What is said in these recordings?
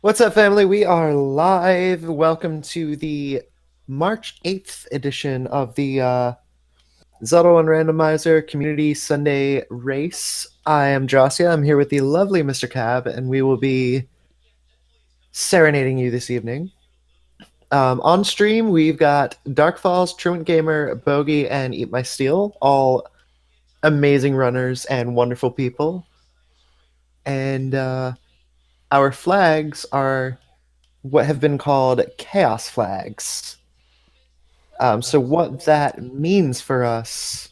What's up, family? We are live. Welcome to the March 8th edition of the Zelda 1 Randomizer Community Sunday Race. I am Jossia. I'm here with the lovely Mr. Cab, and we will be serenading you this evening. On stream, we've got Dark Falls, Truant Gamer, Bogey, and Eat My Steel, all amazing runners and wonderful people. And our flags are what have been called chaos flags. So what that means for us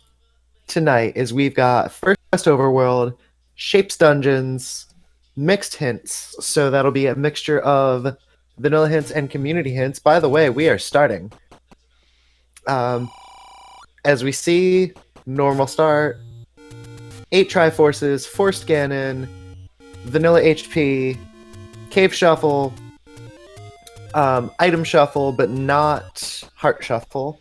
tonight is we've got first quest overworld, shapes dungeons, mixed hints. So that'll be a mixture of vanilla hints and community hints. By the way, we are starting. As we see, normal start, 8 Triforces, Forced Ganon, vanilla HP, cave shuffle, item shuffle, but not heart shuffle.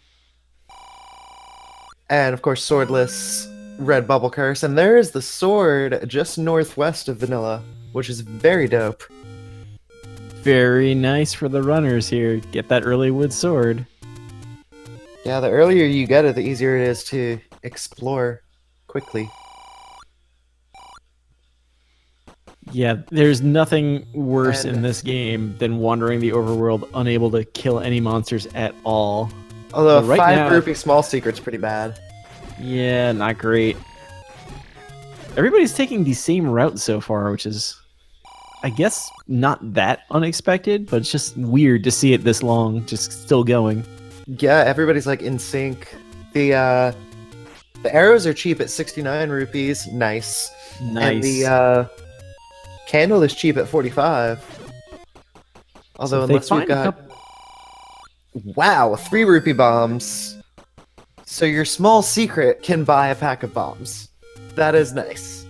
And of course, swordless red bubble curse. And there is the sword just northwest of vanilla, which is very dope. Very nice for the runners here. Get that early wood sword. Yeah, the earlier you get it, the easier it is to explore quickly. Yeah, there's nothing worse in this game than wandering the overworld unable to kill any monsters at all. Although right 5 rupee small secret's pretty bad. Yeah, not great. Everybody's taking the same route so far, which is, I guess, not that unexpected, but it's just weird to see it this long, just still going. Yeah, everybody's like in sync. The arrows are cheap at 69 rupees. Nice. And the candle is cheap at 45. Although so unless we've got... Wow, 3 rupee bombs. So your small secret can buy a pack of bombs. That is nice.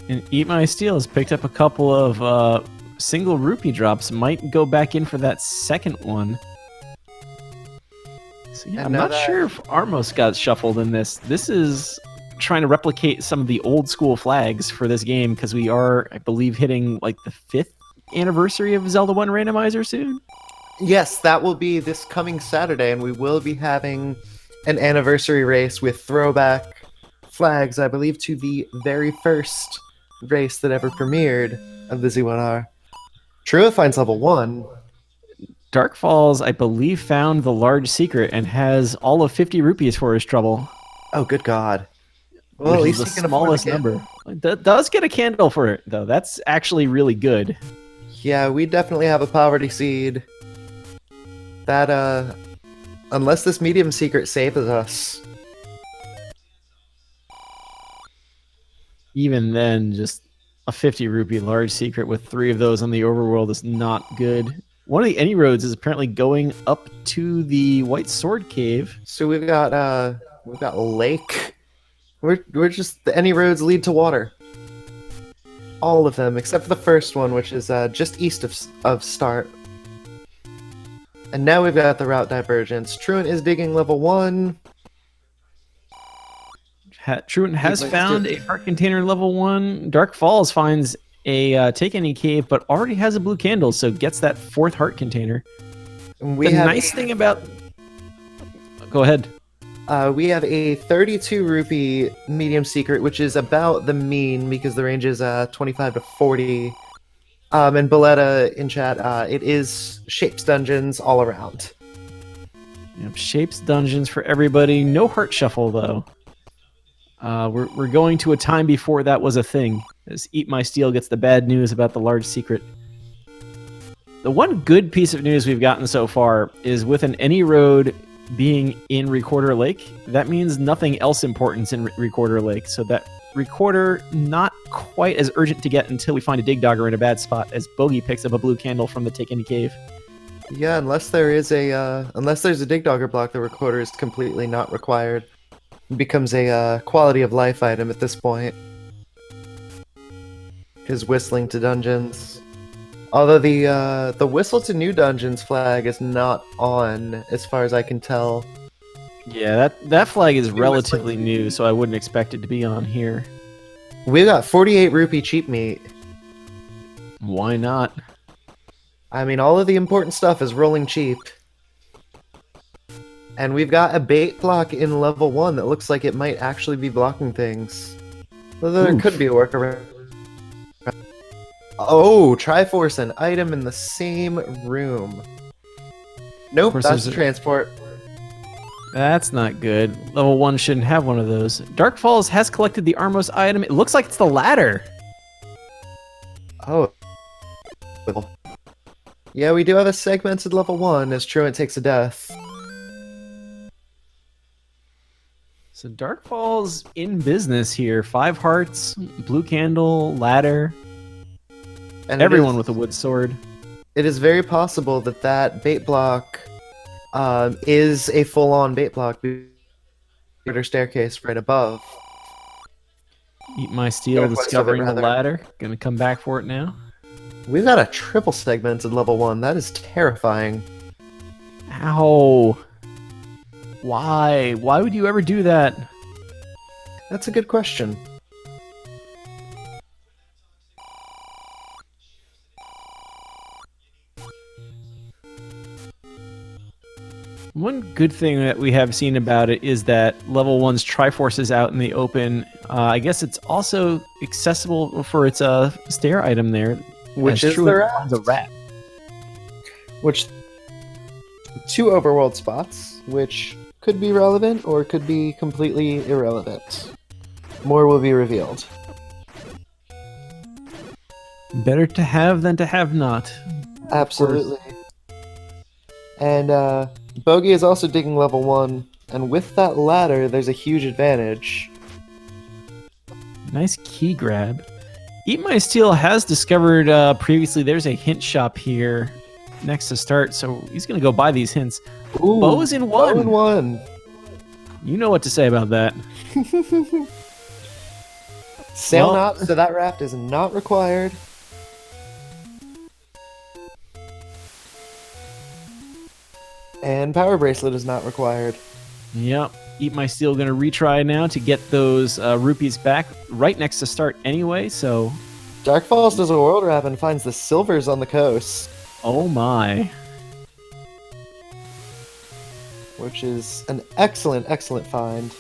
And Eat My Steel has picked up a couple of single rupee drops. Might go back in for that second one. So yeah, I'm not sure if Armos got shuffled in this. This is trying to replicate some of the old school flags for this game because we are, I believe, hitting like the 5th anniversary of Zelda 1 Randomizer soon. Yes, that will be this coming Saturday, and we will be having an anniversary race with throwback flags, I believe, to the very first race that ever premiered of the Z1R. Trua finds level 1. Dark Falls, I believe, found the large secret and has all of 50 rupees for his trouble. Oh, good God. Well, at least the smallest number. That does get a candle for it, though. That's actually really good. Yeah, we definitely have a poverty seed. That, unless this medium secret saves us. Even then, just a 50 rupee large secret with 3 of those on the overworld is not good. One of the any roads is apparently going up to the White Sword Cave. So we've got lake. We're just, the any roads lead to water. All of them, except for the first one, which is just east of start. And now we've got the route divergence. Truant is digging level 1. Truant has found a heart container level 1. Dark Falls finds a take any cave, but already has a blue candle, so gets that 4th heart container. The nice thing about... Go ahead. We have a 32 rupee medium secret, which is about the mean because the range is 25 to 40. And Boletta in chat, it is Shapes Dungeons all around. Yep, Shapes Dungeons for everybody. No heart shuffle, though. We're going to a time before that was a thing, as Eat My Steel gets the bad news about the large secret. The one good piece of news we've gotten so far is with an any road being in Recorder Lake, that means nothing else important in Recorder Lake, so that Recorder not quite as urgent to get until we find a dig dogger in a bad spot, as Bogey picks up a blue candle from the Take Any Cave. Yeah, unless there's a dig dogger block, the Recorder is completely not required. It becomes a quality of life item at this point. His whistling to dungeons. Although the whistle to new dungeons flag is not on, as far as I can tell. Yeah, that flag is relatively new, so I wouldn't expect it to be on here. We got 48 rupee cheap meat. Why not? I mean, all of the important stuff is rolling cheap. And we've got a bait block in level 1 that looks like it might actually be blocking things. Although there could be a workaround. Oh, Triforce, an item in the same room. Nope, that's transport. That's not good. Level 1 shouldn't have one of those. Dark Falls has collected the Armos item. It looks like it's the ladder. Oh. Yeah, we do have a segmented level 1 as Truant takes a death. So Dark Falls in business here. 5 hearts, blue candle, ladder. And everyone with a wood sword. It is very possible that that bait block is a full-on bait block. Staircase right above. Eat my steel, discovering the ladder. Gonna come back for it now. We've got a triple segmented level 1. That is terrifying. Ow. Why? Why would you ever do that? That's a good question. One good thing that we have seen about it is that level 1's Triforce is out in the open. I guess it's also accessible for its stair item there. Which is the rat. Which 2 overworld spots, which could be relevant or could be completely irrelevant. More will be revealed. Better to have than to have not. Absolutely. And Bogey is also digging level 1, and with that ladder, there's a huge advantage. Nice key grab. Eat My Steel has discovered previously there's a hint shop here next to start, so he's going to go buy these hints. Ooh, bows in 1. Bow in 1. You know what to say about that. Sail knot, so that raft is not required. And Power Bracelet is not required. Yep. Eat My Steel going to retry now to get those rupees back right next to start anyway, so... Dark Falls does a world wrap and finds the silvers on the coast. Oh my. Which is an excellent, excellent find.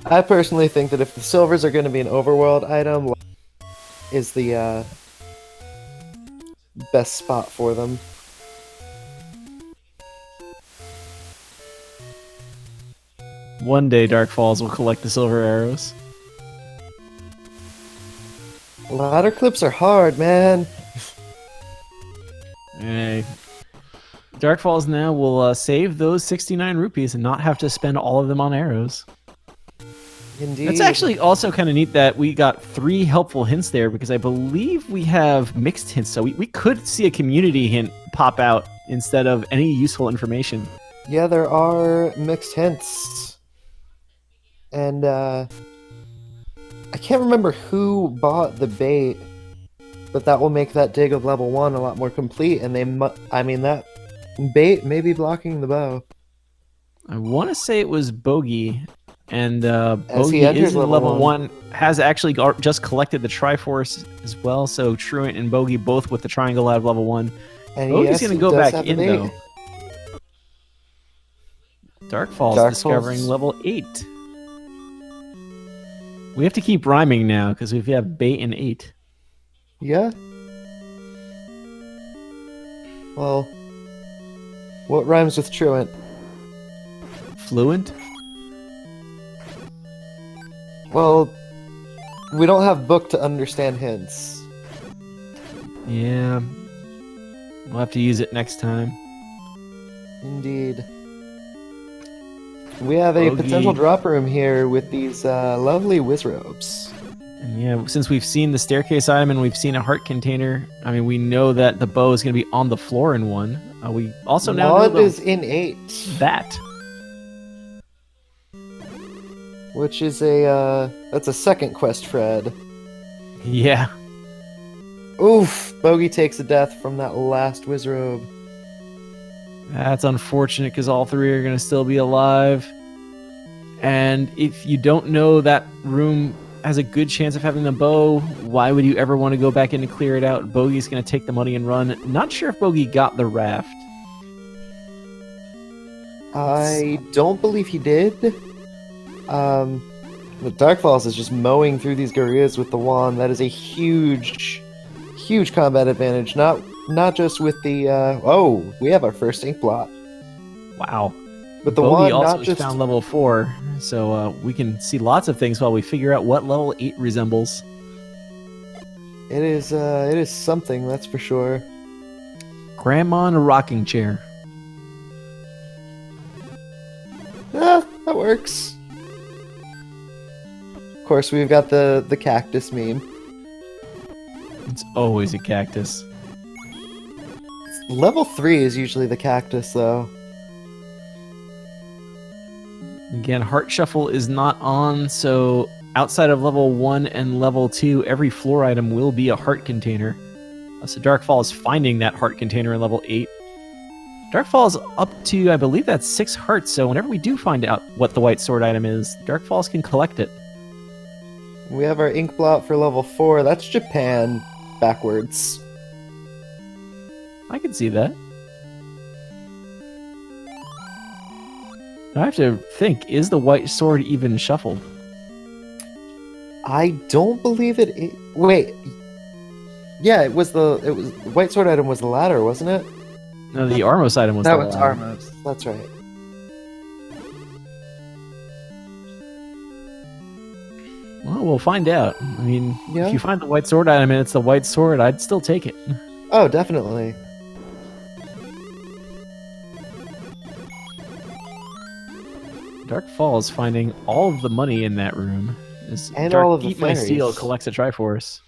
I personally think that if the silvers are going to be an overworld item, is the best spot for them. One day Dark Falls will collect the silver arrows. Ladder clips are hard, man. Hey. Dark Falls now will save those 69 rupees and not have to spend all of them on arrows. Indeed. It's actually also kind of neat that we got 3 helpful hints there, because I believe we have mixed hints, so we could see a community hint pop out instead of any useful information. Yeah, there are mixed hints. And I can't remember who bought the bait, but that will make that dig of level 1 a lot more complete, and I mean, that bait may be blocking the bow. I want to say it was Bogey, and Bogey is in level 1, has actually just collected the Triforce as well, so Truant and Bogey both with the triangle out of level 1. And Bogey's going to go back in, though. Dark Falls discovering level 8. We have to keep rhyming now, because we have bait and 8. Yeah? Well, what rhymes with truant? Fluent? Well, we don't have book to understand hints. Yeah. We'll have to use it next time. Indeed. We have a potential drop room here with these lovely whiz robes. And yeah, since we've seen the staircase item and we've seen a heart container, I mean, we know that the bow is going to be on the floor in 1. We also now know is in 8. That. Which is that's a second quest, Fred. Yeah. Oof! Bogey takes a death from that last whiz robe. That's unfortunate, because all 3 are going to still be alive. And if you don't know that room has a good chance of having the bow. Why would you ever want to go back in and clear it out? Bogey's going to take the money and run. Not sure if Bogey got the raft. I don't believe he did. But Dark Falls is just mowing through these gorillas with the wand. That is a huge combat advantage. Not just with the oh, we have our first ink blot. Wow. But the Bogey wand also not just found level 4, so we can see lots of things while we figure out what level 8 resembles. it is something, that's for sure. Grandma in a rocking chair. That works. Of course, we've got the cactus meme. It's always a cactus. Level 3 is usually the cactus, though. Again, Heart Shuffle is not on, so outside of level 1 and level 2, every floor item will be a heart container. So Darkfall is finding that heart container in level 8. Darkfall is up to, I believe that's 6 hearts, so whenever we do find out what the white sword item is, Darkfalls can collect it. We have our ink blot for level 4. That's Japan backwards. I can see that. I have to think, is the white sword even shuffled? I don't believe it. Wait. Yeah, it was the white sword item was the ladder, wasn't it? No, the Armos item was That the was ladder. Armos. That's right. Well, we'll find out. I mean, Yeah. if you find the white sword item and it's the white sword, I'd still take it. Oh, definitely. Darkfall is finding all of the money in that room. As And Dark all of the Eat My Steel fairies. collects a Triforce.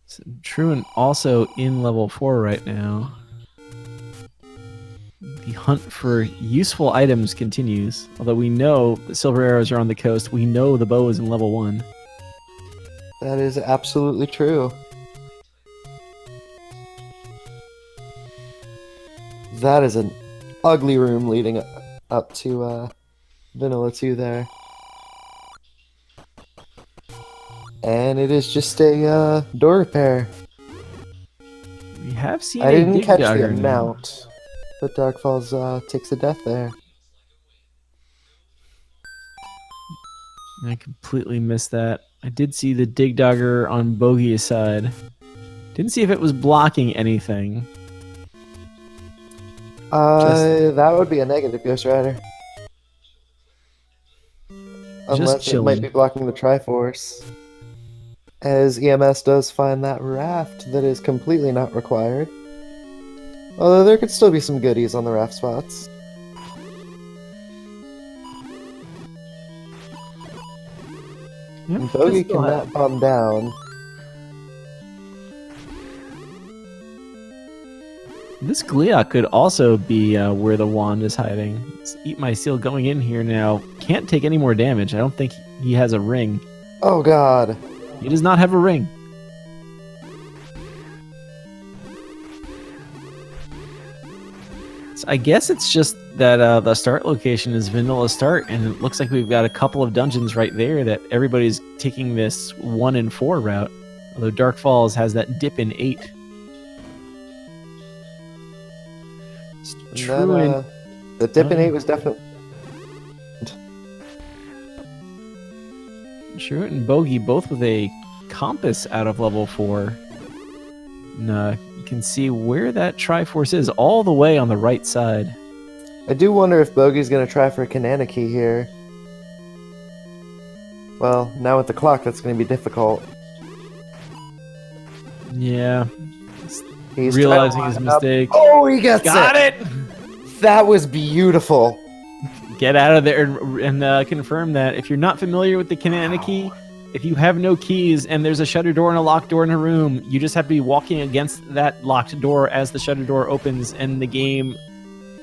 So, Truant also in level 4 right now. The hunt for useful items continues. Although we know the silver arrows are on the coast, we know the bow is in level 1. That is absolutely true. That is an ugly room leading up to Vanilla 2 there. And it is just a door repair. We have seen I a didn't dig catch the dagger now. amount, but Darkfalls takes a death there. I completely missed that. I did see the dig dagger on Bogey's side. Didn't see if it was blocking anything. That would be a negative, Ghost Rider. Unless it chilling. might be blocking the Triforce. As EMS does find that raft that is completely not required. Although there could still be some goodies on the raft spots. Yep, And Bogey could still have- cannot bomb down. This Gliok could also be where the wand is hiding. Let's Eat My Steel going in here now. Can't take any more damage. I don't think he has a ring. Oh god. He does not have a ring. So I guess it's just that the start location is Vanilla Start, and it looks like we've got a couple of dungeons right there that everybody's taking this 1 and 4 route. Although Dark Falls has that dip in 8. And True then, and the dip in 8 was definitely... Truant and Bogey both with a compass out of level 4. And, you can see where that Triforce is, all the way on the right side. I do wonder if Bogey's gonna try for a Kananaki here. Well, now with the clock, that's gonna be difficult. Yeah, He's realizing trying his to line up. mistake. Oh, he gets Got it! That was beautiful. Get out of there and confirm that if you're not familiar with the Kananaki, if you have no keys and there's a shutter door and a locked door in a room, you just have to be walking against that locked door as the shutter door opens, and the game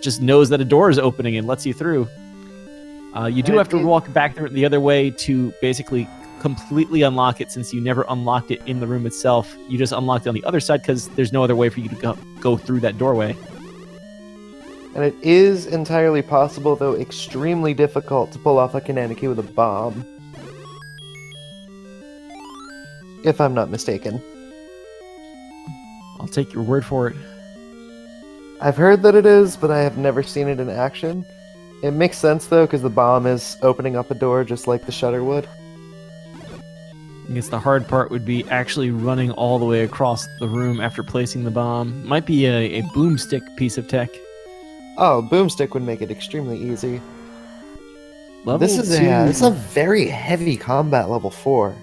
just knows that a door is opening and lets you through. You do have to walk back the other way to basically completely unlock it since you never unlocked it in the room itself. You just unlocked it on the other side because there's no other way for you to go through that doorway. And it is entirely possible, though extremely difficult, to pull off a Kananaki with a bomb. If I'm not mistaken. I'll take your word for it. I've heard that it is, but I have never seen it in action. It makes sense, though, because the bomb is opening up a door just like the shutter would. I guess the hard part would be actually running all the way across the room after placing the bomb. Might be a boomstick piece of tech. Oh, boomstick would make it extremely easy. Level This is 2. this is a very heavy combat level 4.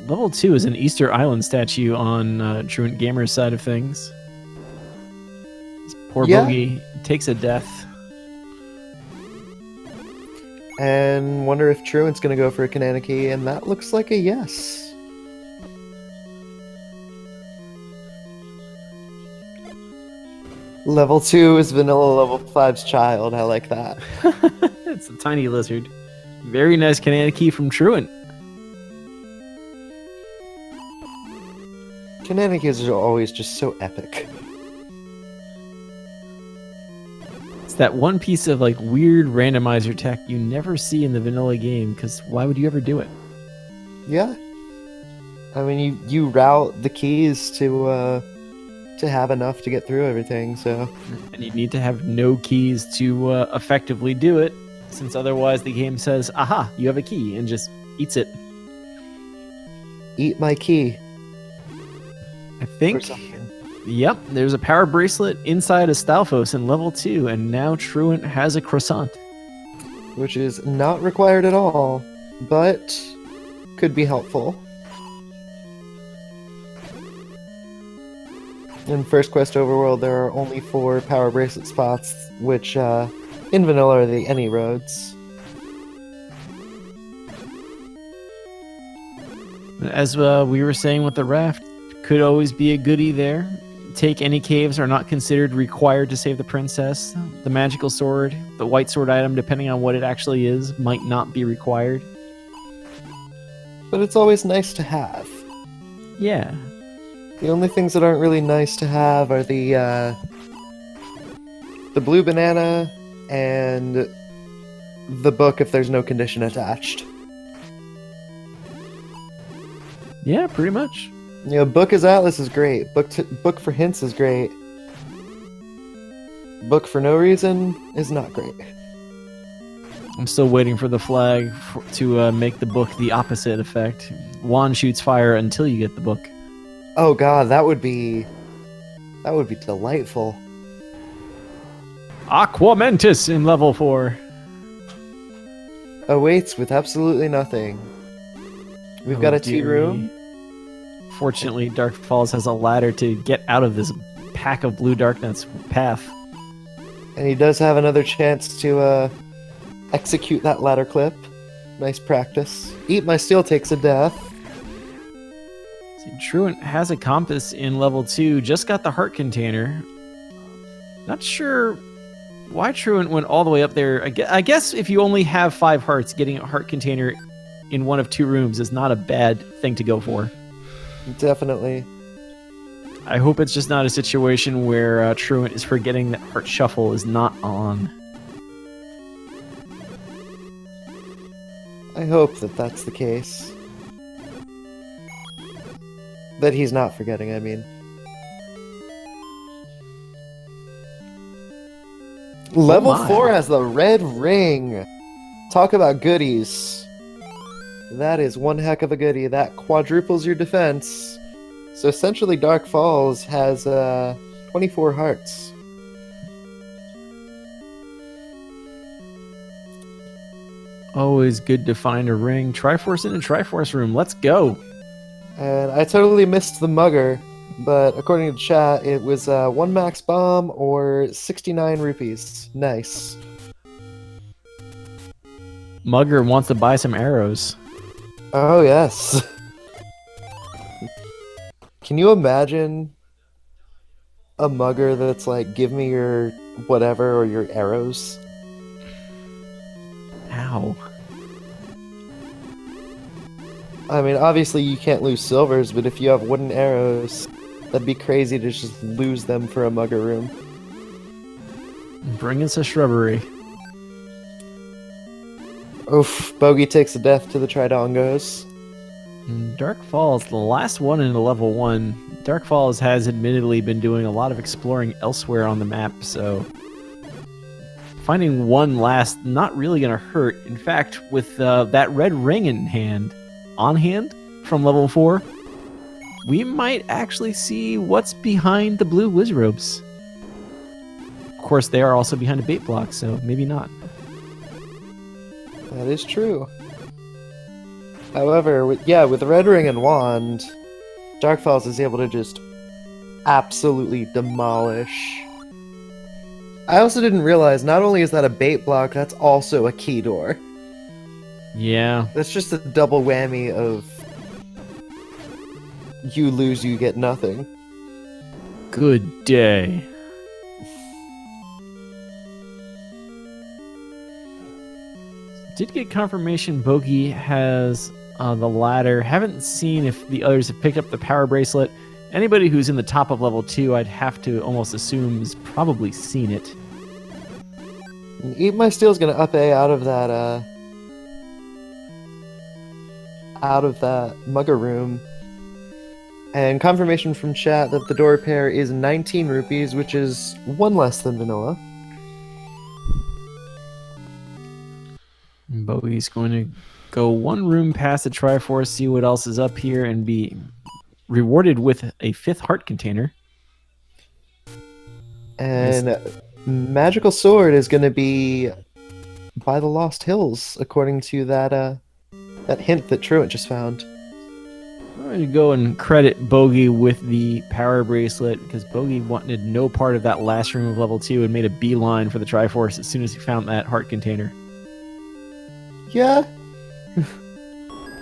Level 2 is an Easter Island statue on Truant Gamer's side of things. This poor bogey takes a death. And wonder if Truant's gonna go for a Kananaki, and that looks like a yes. Level 2 is vanilla level 5's child. I like that. It's a tiny lizard. Very nice Kananaki from Truant. Kananakis are always just so epic. It's that one piece of like weird randomizer tech you never see in the vanilla game, because why would you ever do it? Yeah. I mean, you route the keys to have enough to get through everything, so... And you need to have no keys to effectively do it, since otherwise the game says, aha, you have a key, and just eats it. Eat my key. I think... Yep, there's a power bracelet inside a Stalfos in level 2, and now Truant has a croissant. Which is not required at all, but could be helpful. In First Quest Overworld, there are only 4 power bracelet spots, which in vanilla are the any roads. As we were saying with the raft, could always be a goodie there. Take any caves are not considered required to save the princess. The magical sword, the white sword item, depending on what it actually is, might not be required. But it's always nice to have. Yeah. The only things that aren't really nice to have are the blue banana and the book if there's no condition attached. Yeah, pretty much. You know, book as Atlas is great. Book for hints is great. Book for no reason is not great. I'm still waiting for the flag to make the book the opposite effect. Wand shoots fire until you get the book. Oh god, that would be delightful. Aquamentus in level 4. Awaits with absolutely nothing. We've got a tea room. Fortunately, Dark Falls has a ladder to get out of this pack of blue darkness path. And he does have another chance to execute that ladder clip. Nice practice. Eat my steel takes a death. See, Truant has a compass in level 2, just got the heart container. Not sure why Truant went all the way up there. I guess if you only have 5 hearts, getting a heart container in one of 2 rooms is not a bad thing to go for. Definitely. I hope it's just not a situation where Truant is forgetting that Heart Shuffle is not on. I hope that that's the case. That he's not forgetting, I mean. Level 4 has the red ring. Talk about goodies. That is one heck of a goodie. That quadruples your defense. So essentially Dark Falls has 24 hearts. Always good to find a ring. Triforce in a Triforce room. Let's go. And I totally missed the mugger, but according to chat, it was 1 max bomb or 69 rupees. Nice. Mugger wants to buy some arrows. Oh, yes. Can you imagine a mugger that's like, give me your whatever or your arrows? Ow. I mean, obviously you can't lose silvers, but if you have wooden arrows, that'd be crazy to just lose them for a mugger room. Bring us a shrubbery. Oof, Bogey takes a death to the Tridongos. Dark Falls, the last one in level 1. Dark Falls has admittedly been doing a lot of exploring elsewhere on the map, so finding one last not really going to hurt. In fact, with that red ring in hand, on hand from level 4, we might actually see what's behind the blue wizrobes. Of course, they are also behind a bait block, so maybe not. That is true. However, with the Red Ring and Wand, Dark Falls is able to just absolutely demolish. I also didn't realize, not only is that a bait block, that's also a key door. Yeah. That's just a double whammy of you lose, you get nothing. Good day. Did get confirmation Bogey has the ladder. Haven't seen if the others have picked up the power bracelet. Anybody who's in the top of level 2, I'd have to almost assume has probably seen it. Eat My Steel's gonna up A out of that mugger room. And confirmation from chat that the door repair is 19 rupees, which is one less than vanilla. Bogey's going to go one room past the Triforce, see what else is up here, and be rewarded with a 5th heart container. And Magical Sword is going to be by the Lost Hills, according to that hint that Truant just found. I'm going to go and credit Bogey with the power bracelet, because Bogey wanted no part of that last room of level 2 and made a beeline for the Triforce as soon as he found that heart container. Yeah.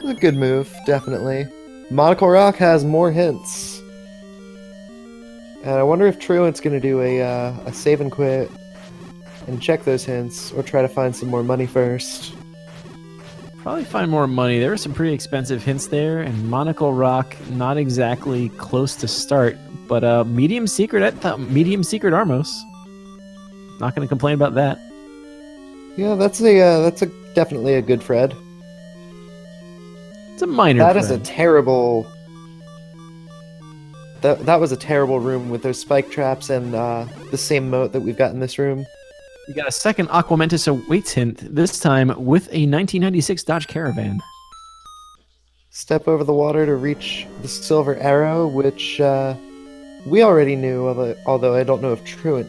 A good move, definitely. Monocle Rock has more hints. And I wonder if Truant's going to do a save and quit and check those hints, or try to find some more money first. Probably find more money. There are some pretty expensive hints there, and Monocle Rock not exactly close to start, but medium secret at the medium secret Armos. Not going to complain about that. Yeah, that's definitely a good Fred. It's a minor. That Fred. is a terrible. That was a terrible room with those spike traps and the same moat that we've got in this room. We got a second Aquamentus awaits hint, this time with a 1996 Dodge Caravan. Step over the water to reach the silver arrow, which we already knew, although I don't know if Truant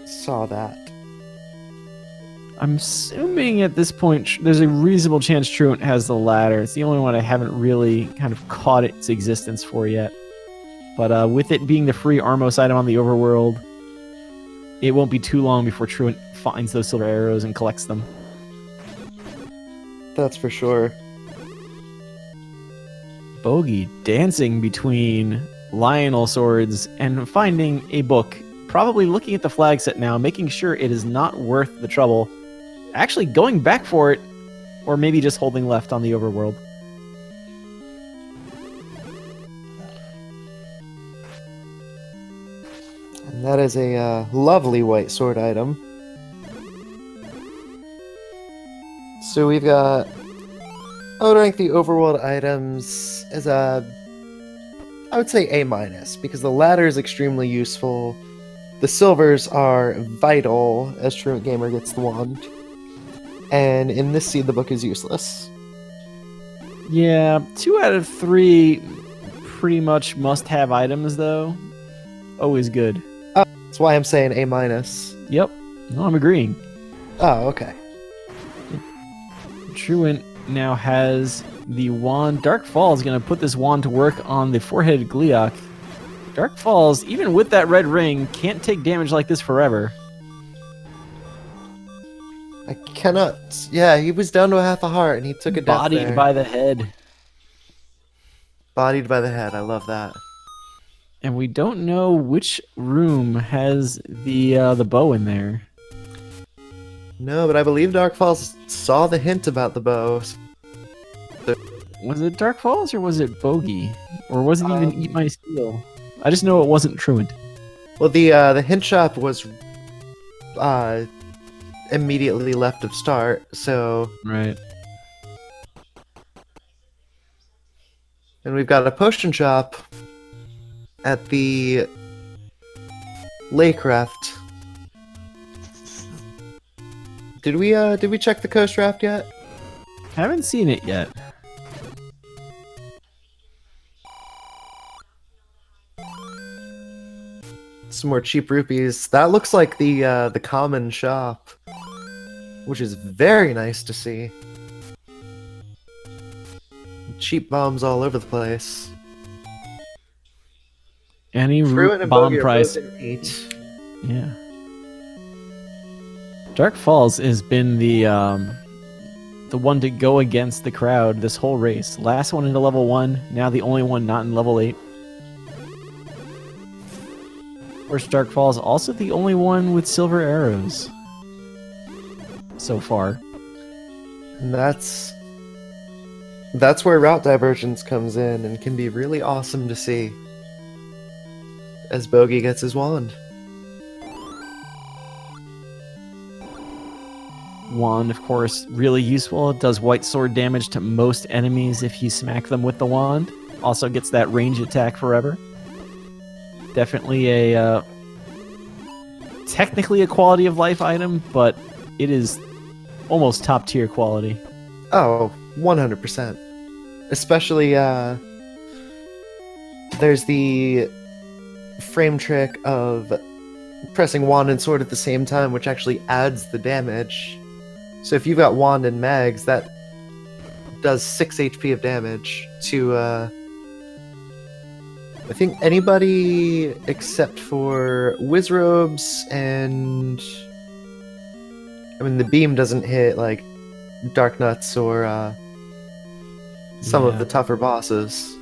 saw that. I'm assuming at this point there's a reasonable chance Truant has the ladder. It's the only one I haven't really kind of caught its existence for yet. But with it being the free Armos item on the overworld, it won't be too long before Truant finds those silver arrows and collects them. That's for sure. Bogey dancing between Lionel swords and finding a book. Probably looking at the flag set now, making sure it is not worth the trouble. Actually going back for it, or maybe just holding left on the overworld. And that is a lovely white sword item. So we've got... I would rank the overworld items as I would say A-, because the ladder is extremely useful. The silvers are vital as Truant Gamer gets the wand. And in this seed, the book is useless. Yeah, 2 out of 3 pretty much must-have items, though. Always good. That's why I'm saying A-. Yep. No, I'm agreeing. Oh, okay. Truant now has the wand. Dark Falls is going to put this wand to work on the four-headed Gleeok. Dark Falls, even with that red ring, can't take damage like this forever. I cannot... Yeah, he was down to a half a heart, and he took a death Bodied there. by the head. Bodied by the head. I love that. And we don't know which room has the bow in there. No, but I believe Dark Falls saw the hint about the bow. Was it Dark Falls or was it Bogey? Or was it even Eat My Steel? I just know it wasn't Truant. Well, the hint shop was immediately left of start, so... Right. And we've got a potion shop at the lake raft. Did we check the coast raft yet? Haven't seen it yet. Some more cheap rupees. That looks like the common shop, which is very nice to see. Cheap bombs all over the place. Any Truant and bomb Bogey are price. both at 8. Yeah. Dark Falls has been the one to go against the crowd this whole race. Last one into level 1, now the only one not in level 8. Of course, Dark Falls also the only one with silver arrows so far. And that's where route divergence comes in and can be really awesome to see as Bogey gets his wand. Wand, of course, really useful. It does white sword damage to most enemies if you smack them with the wand. Also gets that range attack forever. Definitely a technically a quality of life item, but it is almost top tier quality. Oh, 100%. Especially, there's the frame trick of pressing wand and sword at the same time, which actually adds the damage. So if you've got wand and mags, that does 6 HP of damage to, I think anybody except for Wizrobes and... I mean, the beam doesn't hit, like, Dark Nuts or, some of the tougher bosses.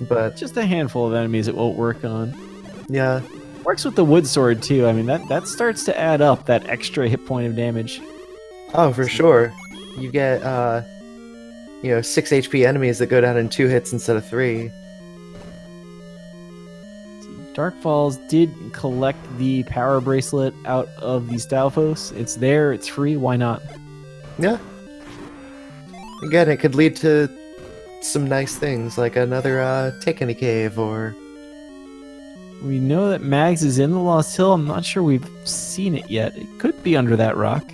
But... just a handful of enemies it won't work on. yeah. Works with the wood sword, too. I mean, that starts to add up, that extra hit point of damage. Oh, for sure. You get, 6 HP enemies that go down in 2 hits instead of 3. Dark Falls did collect the power bracelet out of the Stalfos. It's there, it's free, why not? Yeah. Again, it could lead to some nice things, like another Take Any Cave, or... We know that Mags is in the Lost Hill. I'm not sure we've seen it yet. It could be under that rock.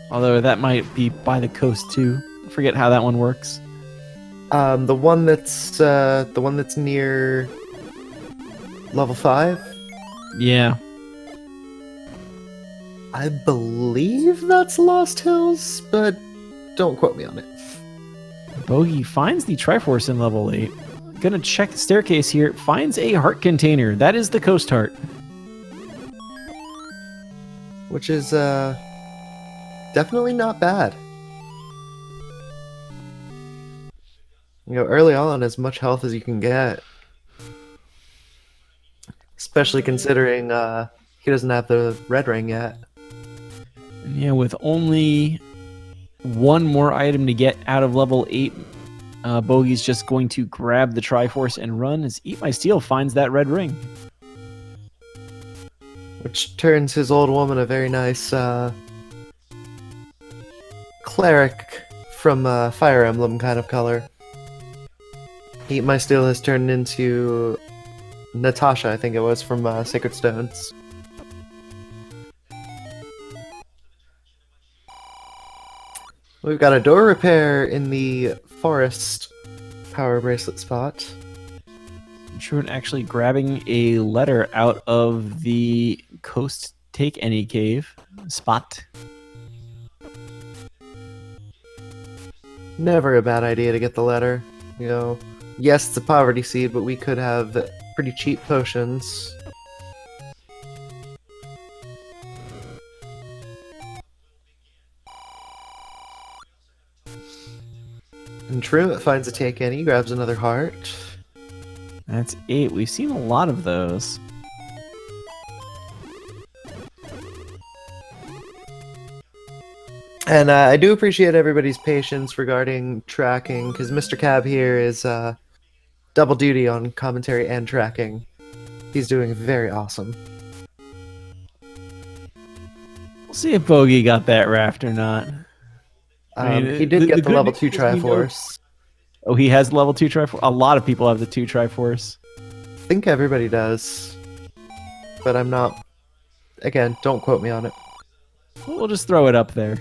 Although that might be by the coast too. I forget how that one works. The one that's near level 5? Yeah. I believe that's Lost Hills, but don't quote me on it. Bogey finds the Triforce in level 8. Gonna check the staircase here. Finds a heart container. That is the coast heart. Which is, definitely not bad. Early on, as much health as you can get. Especially considering, he doesn't have the red ring yet. And yeah, with only one more item to get out of level 8, Bogey's just going to grab the Triforce and run as Eat My Steel finds that red ring. Which turns his old woman a very nice, cleric from Fire Emblem kind of color. Eat My Steel has turned into Natasha, I think it was, from Sacred Stones. We've got a door repair in the forest power bracelet spot. Truant actually grabbing a letter out of the coast Take Any Cave spot. Never a bad idea to get the letter. Yes, it's a poverty seed, but we could have pretty cheap potions. And Truant finds a Take Any, grabs another heart. That's 8. We've seen a lot of those. And I do appreciate everybody's patience regarding tracking, because Mr. Cab here is double duty on commentary and tracking. He's doing very awesome. We'll see if Bogey got that raft or not. I mean, He did the get the good level news 2 is we know. Triforce. Oh, he has level 2 Triforce? A lot of people have the 2 Triforce. I think everybody does. But I'm not... Again, don't quote me on it. We'll just throw it up there.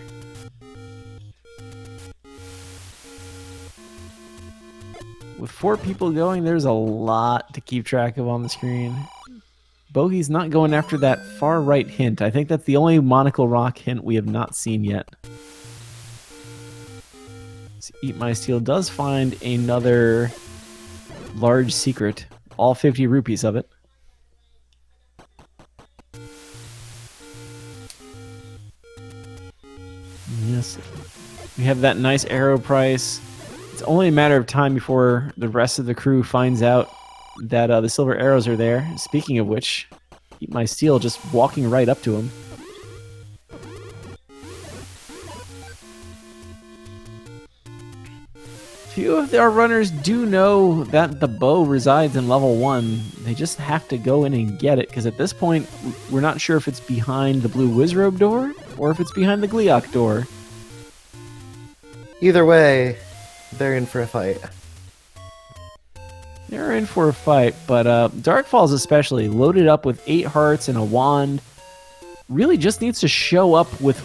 With 4 people going, there's a lot to keep track of on the screen. Bogey's not going after that far right hint. I think that's the only Monocle Rock hint we have not seen yet. So Eat My Steel does find another large secret. All 50 rupees of it. Yes. We have that nice arrow price. It's only a matter of time before the rest of the crew finds out that the silver arrows are there. Speaking of which, Eat My Steel just walking right up to him. Few of our runners do know that the bow resides in level 1. They just have to go in and get it, because at this point, we're not sure if it's behind the blue Wizrobe door or if it's behind the Gleeok door. Either way, they're in for a fight. They're in for a fight, but Dark Falls especially, loaded up with 8 hearts and a wand, really just needs to show up with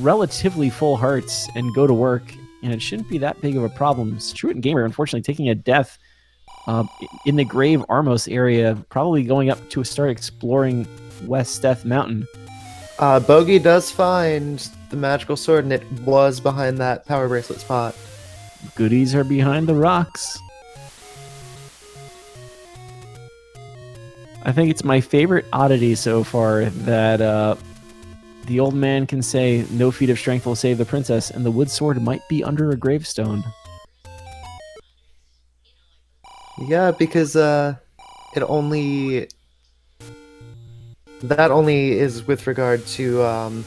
relatively full hearts and go to work, and it shouldn't be that big of a problem. Struant Gamer, unfortunately, taking a death in the Grave Armos area, probably going up to start exploring West Death Mountain. Bogey does find the magical sword, and it was behind that power bracelet spot. Goodies are behind the rocks. I think it's my favorite oddity so far that the old man can say, "No feat of strength will save the princess," and the wood sword might be under a gravestone. Yeah, because that only is with regard to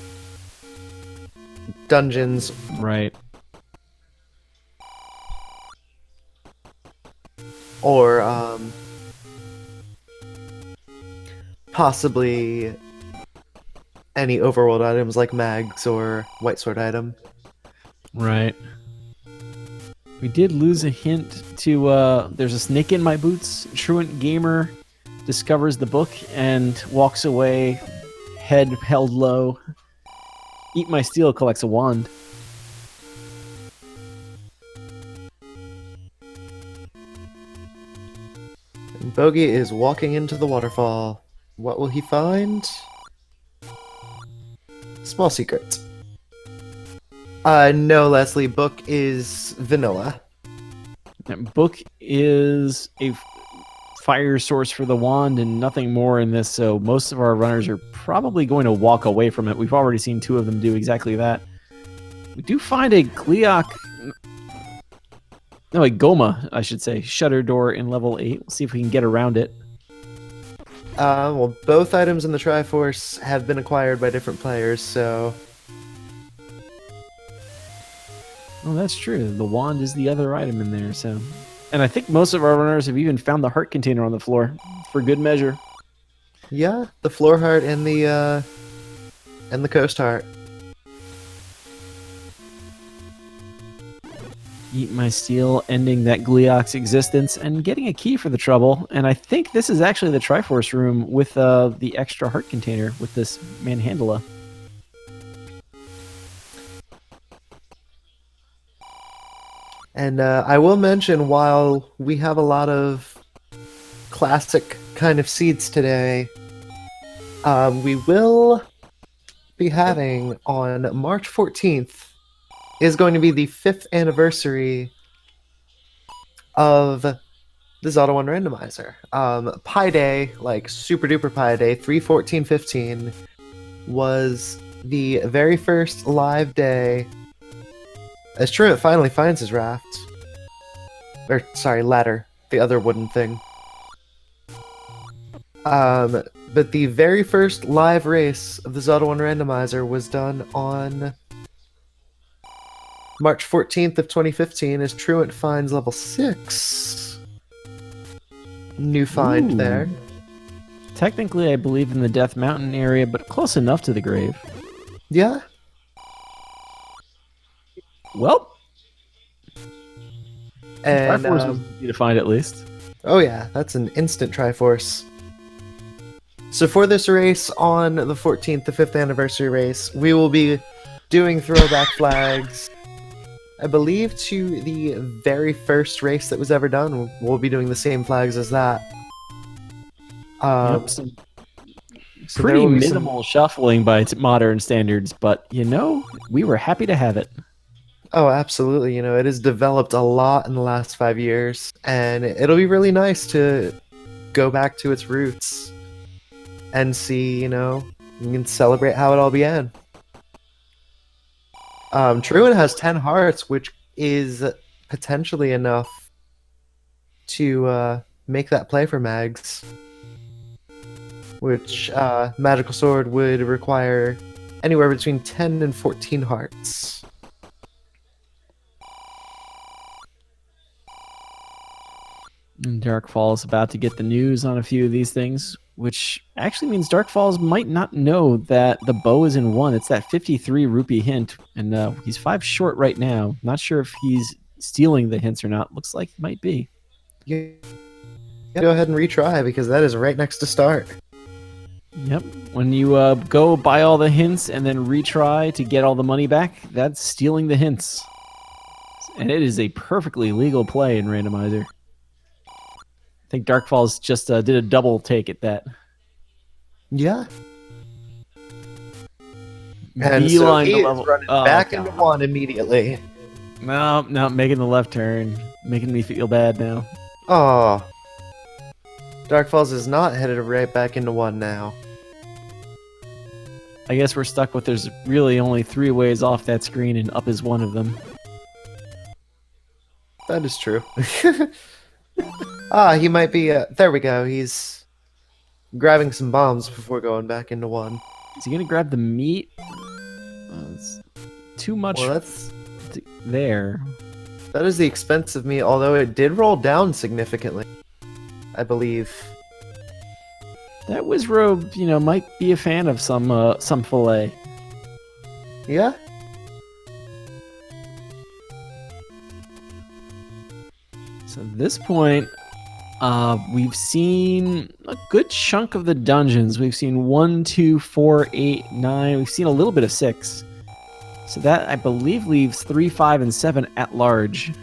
dungeons. Right. Or possibly any overworld items like mags or white sword item. Right. We did lose a hint to there's a snake in my boots. Truant Gamer discovers the book and walks away, head held low. Eat My Steel collects a wand. And Bogey is walking into the waterfall. What will he find? Small secret. No, Leslie. Book is vanilla. That book is a fire source for the wand and nothing more in this, so most of our runners are probably going to walk away from it. We've already seen 2 of them do exactly that. We do find a Gleeok... No, a Goma, I should say. Shutter door in level 8. We'll see if we can get around it. Well, both items in the Triforce have been acquired by different players, so... Oh, that's true. The wand is the other item in there, so... And I think most of our runners have even found the heart container on the floor, for good measure. Yeah, the floor heart and the coast heart. Eat My Steel, ending that Gleeok's existence and getting a key for the trouble. And I think this is actually the Triforce room with the extra heart container with this Manhandla. And I will mention, while we have a lot of classic kind of seeds today, we will be having on March 14th is going to be the 5th anniversary of the Zelda 1 Randomizer. Pi Day, like super duper Pi Day, 3/14/15, was the very first live day as Truant finally finds his raft. Or, sorry, ladder. The other wooden thing. But the very first live race of the Zelda 1 Randomizer was done on March 14th of 2015 is Truant finds level 6. New find Ooh. there. Technically, I believe in the Death Mountain area, but close enough to the grave. Yeah. Well, And Triforce was easy to find at least. oh yeah, that's an instant Triforce. So for this race on the 14th, the 5th anniversary race, we will be doing throwback flags. I believe to the very first race that was ever done. We'll be doing the same flags as that. Yep, some So pretty there will be minimal shuffling by modern standards, but we were happy to have it. Oh, absolutely. It has developed a lot in the last 5 years, and it'll be really nice to go back to its roots and see, you can celebrate how it all began. Truant has 10 hearts, which is potentially enough to make that play for Mags, which Magical Sword would require anywhere between 10 and 14 hearts. And Darkfall is about to get the news on a few of these things, which actually means Darkfalls might not know that the bow is in 1. It's that 53 rupee hint, and he's 5 short right now. Not sure if he's stealing the hints or not. Looks like he might be. Yeah. Go ahead and retry, because that is right next to start. Yep. When you go buy all the hints and then retry to get all the money back, that's stealing the hints. And it is a perfectly legal play in Randomizer. I think Darkfalls just did a double take at that. Yeah. And so he is running back into 1 immediately. No, making the left turn. Making me feel bad now. Oh. Darkfalls is not headed right back into 1 now. I guess we're stuck with there's really only 3 ways off that screen, and up is one of them. That is true. He might be... there we go. He's grabbing some bombs before going back into 1. Is he going to grab the meat? It's too much there. That is the expense of meat, although it did roll down significantly, I believe. That Wizrobe, might be a fan of some fillet. Yeah? So at this point, we've seen a good chunk of the dungeons. We've seen 1, 2, 4, 8, 9. We've seen a little bit of 6. So that, I believe, leaves 3, 5, and 7 at large.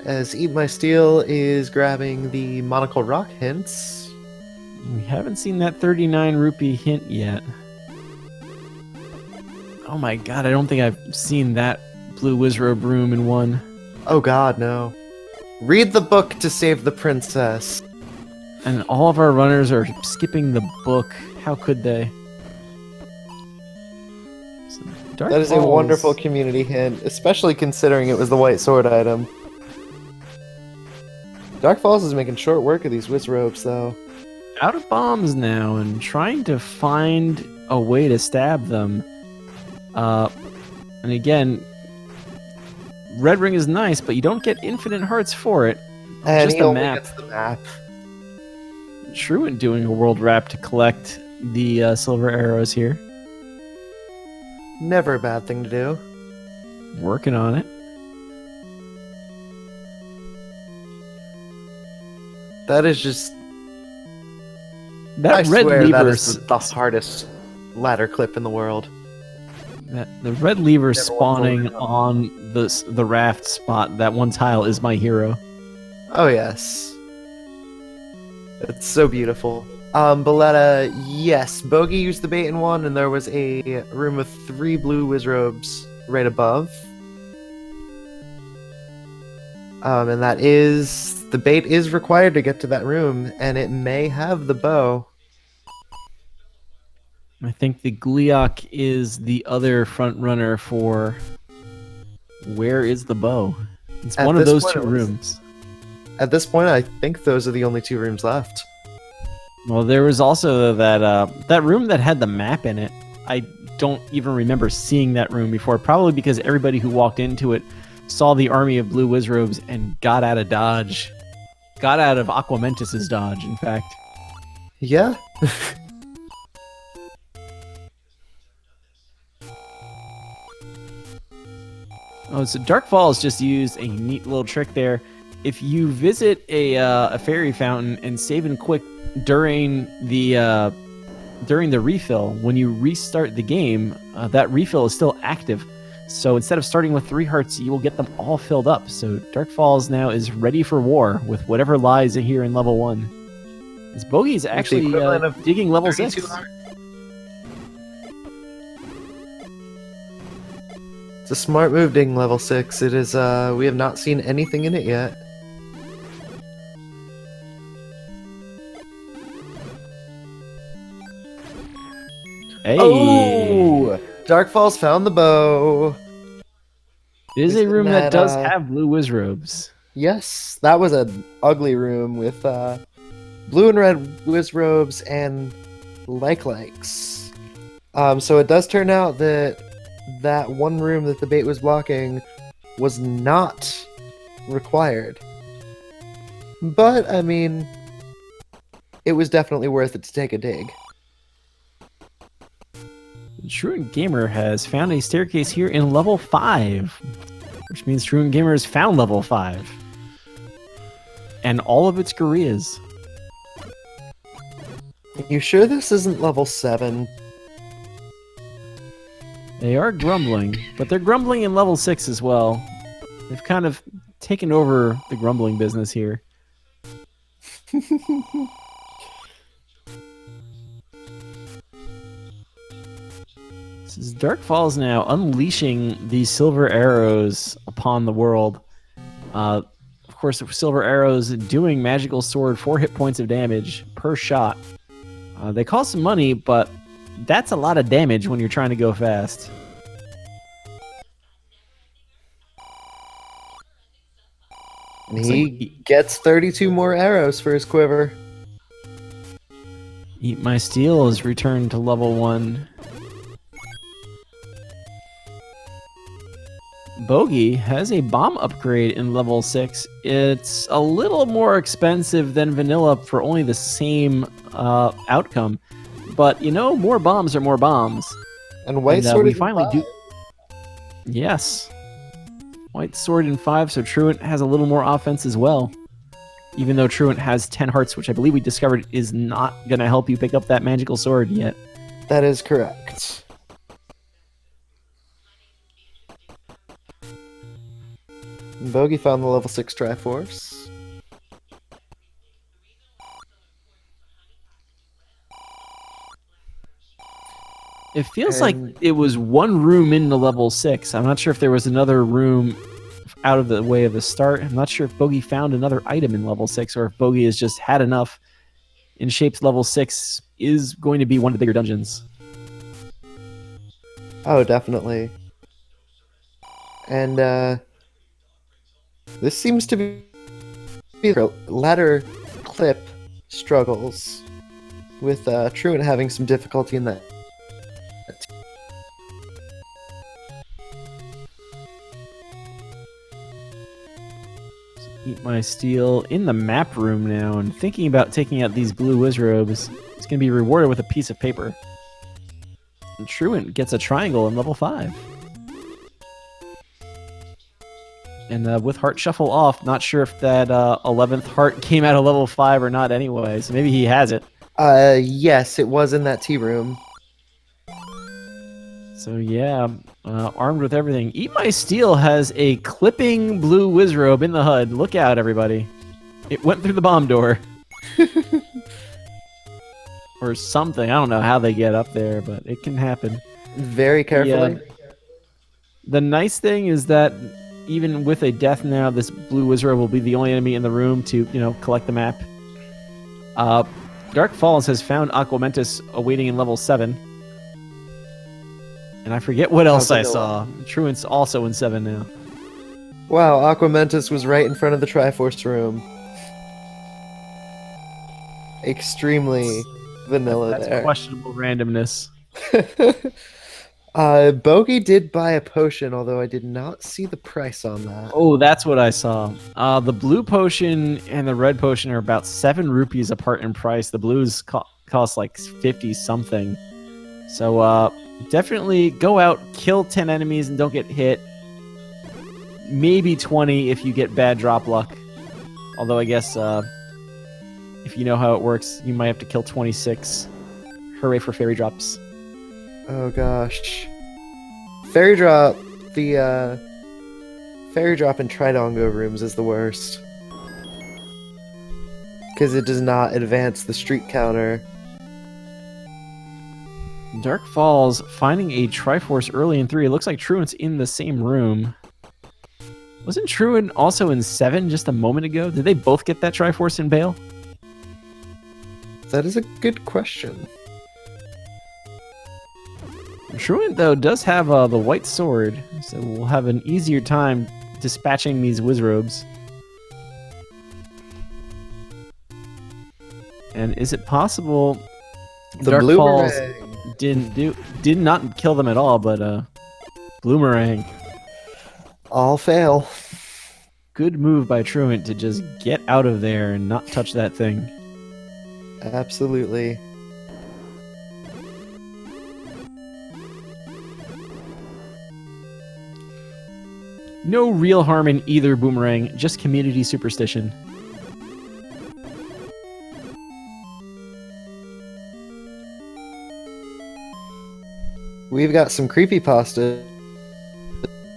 As Eat My Steel is grabbing the Monocle Rock hints. We haven't seen that 39 rupee hint yet. Oh my god, I don't think I've seen that blue Wizrobe room in 1. Oh god, no. Read the book to save the princess. And all of our runners are skipping the book. How could they? That is a wonderful community hint, especially considering it was the white sword item. Darkfalls is making short work of these Wizrobes, though. Out of bombs now, and trying to find a way to stab them. And again, Red Ring is nice, but you don't get infinite hearts for it. And just he a only map. gets the map. Truant doing a world wrap to collect the silver arrows here. Never a bad thing to do. Working on it. That is just... That I red swear lever that is the hardest ladder clip in the world. The red lever spawning on the raft spot, that one tile, is my hero. Oh, yes. It's so beautiful. Boletta, yes. Bogey used the bait in 1, and there was a room with 3 blue Wizrobes right above. And that is... The bait is required to get to that room, and it may have the bow. I think the Gliok is the other front runner for where is the bow? It's one of those 2 rooms. At this point, I think those are the only 2 rooms left. Well, there was also that room that had the map in it. I don't even remember seeing that room before, probably because everybody who walked into it saw the army of blue wizrobes and got out of dodge. Got out of Aquamentus's dodge, in fact. Yeah. Oh, so Dark Falls just used a neat little trick there. If you visit a fairy fountain and save and quick during the refill, when you restart the game, that refill is still active. So instead of starting with 3 hearts, you will get them all filled up. So Dark Falls now is ready for war with whatever lies here in level 1. This Bogey is actually digging level 6. It's a smart move, digging level 6. It is, we have not seen anything in it yet. Hey! Oh! Dark Falls found the bow. It is a room that does have blue wizrobes. Yes, that was an ugly room with blue and red wizrobes and likes. So it does turn out that that one room that the bait was blocking was not required. But, I mean, it was definitely worth it to take a dig. Truant Gamer has found a staircase here in level 5, which means Truant Gamer has found level 5. And all of its Gurias. You sure this isn't level 7? They are grumbling, but they're grumbling in level 6 as well. They've kind of taken over the grumbling business here. This is Dark Falls now unleashing these silver arrows upon the world. Of course, the silver arrows doing magical sword 4 hit points of damage per shot. They cost some money, but that's a lot of damage when you're trying to go fast. And he gets 32 more arrows for his quiver. Eat My Steel is returned to level 1. Bogey has a bomb upgrade in level 6. It's a little more expensive than vanilla for only the same outcome. But, you know, more bombs are more bombs. And White Sword we finally do. Yes. White Sword in 5, so Truant has a little more offense as well. Even though Truant has 10 hearts, which I believe we discovered is not going to help you pick up that magical sword yet. That is correct. Bogey found the level 6 Triforce. It feels like it was one room into level 6. I'm not sure if there was another room out of the way of the start. I'm not sure if Bogey found another item in level 6 or if Bogey has just had enough. In Shape's level 6 is going to be one of the bigger dungeons. Oh, definitely. And this seems to be ladder clip struggles with Truant having some difficulty in that. Eat My Steel in the map room now and thinking about taking out these blue wizrobes. It's going to be rewarded with a piece of paper. And Truant gets a triangle in level 5. And with Heart Shuffle off, not sure if that 11th heart came out of level 5 or not anyway, so maybe he has it. Yes, it was in that tea room. So yeah, armed with everything. Eat My Steel has a clipping blue wizrobe in the HUD. Look out, everybody. It went through the bomb door. Or something. I don't know how they get up there, but it can happen. Very carefully. The nice thing is that even with a death now, this blue wizrobe will be the only enemy in the room to, collect the map. Dark Falls has found Aquamentus awaiting in level 7. And I forget what else I saw. Truant's also in 7 now. Wow, Aquamentus was right in front of the Triforce room. Extremely vanilla That's there. Questionable randomness. Bogey did buy a potion, although I did not see the price on that. Oh, that's what I saw. The blue potion and the red potion are about 7 rupees apart in price. The blues cost like 50 something. So definitely go out, kill 10 enemies and don't get hit. Maybe 20 if you get bad drop luck. Although I guess if you know how it works, you might have to kill 26. Hooray for fairy drops. Oh gosh. Fairy drop, the fairy drop in Tridongo rooms is the worst. Because it does not advance the streak counter. Dark Falls finding a Triforce early in 3. It looks like Truant's in the same room. Wasn't Truant also in 7 just a moment ago? Did they both get that Triforce in Bale? That is a good question. Truant, though, does have the white sword, so we'll have an easier time dispatching these Wizrobes. And is it possible The Dark Falls Bloomerang. did not kill them at all, but Bloomerang. All fail. Good move by Truant to just get out of there and not touch that thing. Absolutely. No real harm in either Boomerang, just community superstition. We've got some creepypasta.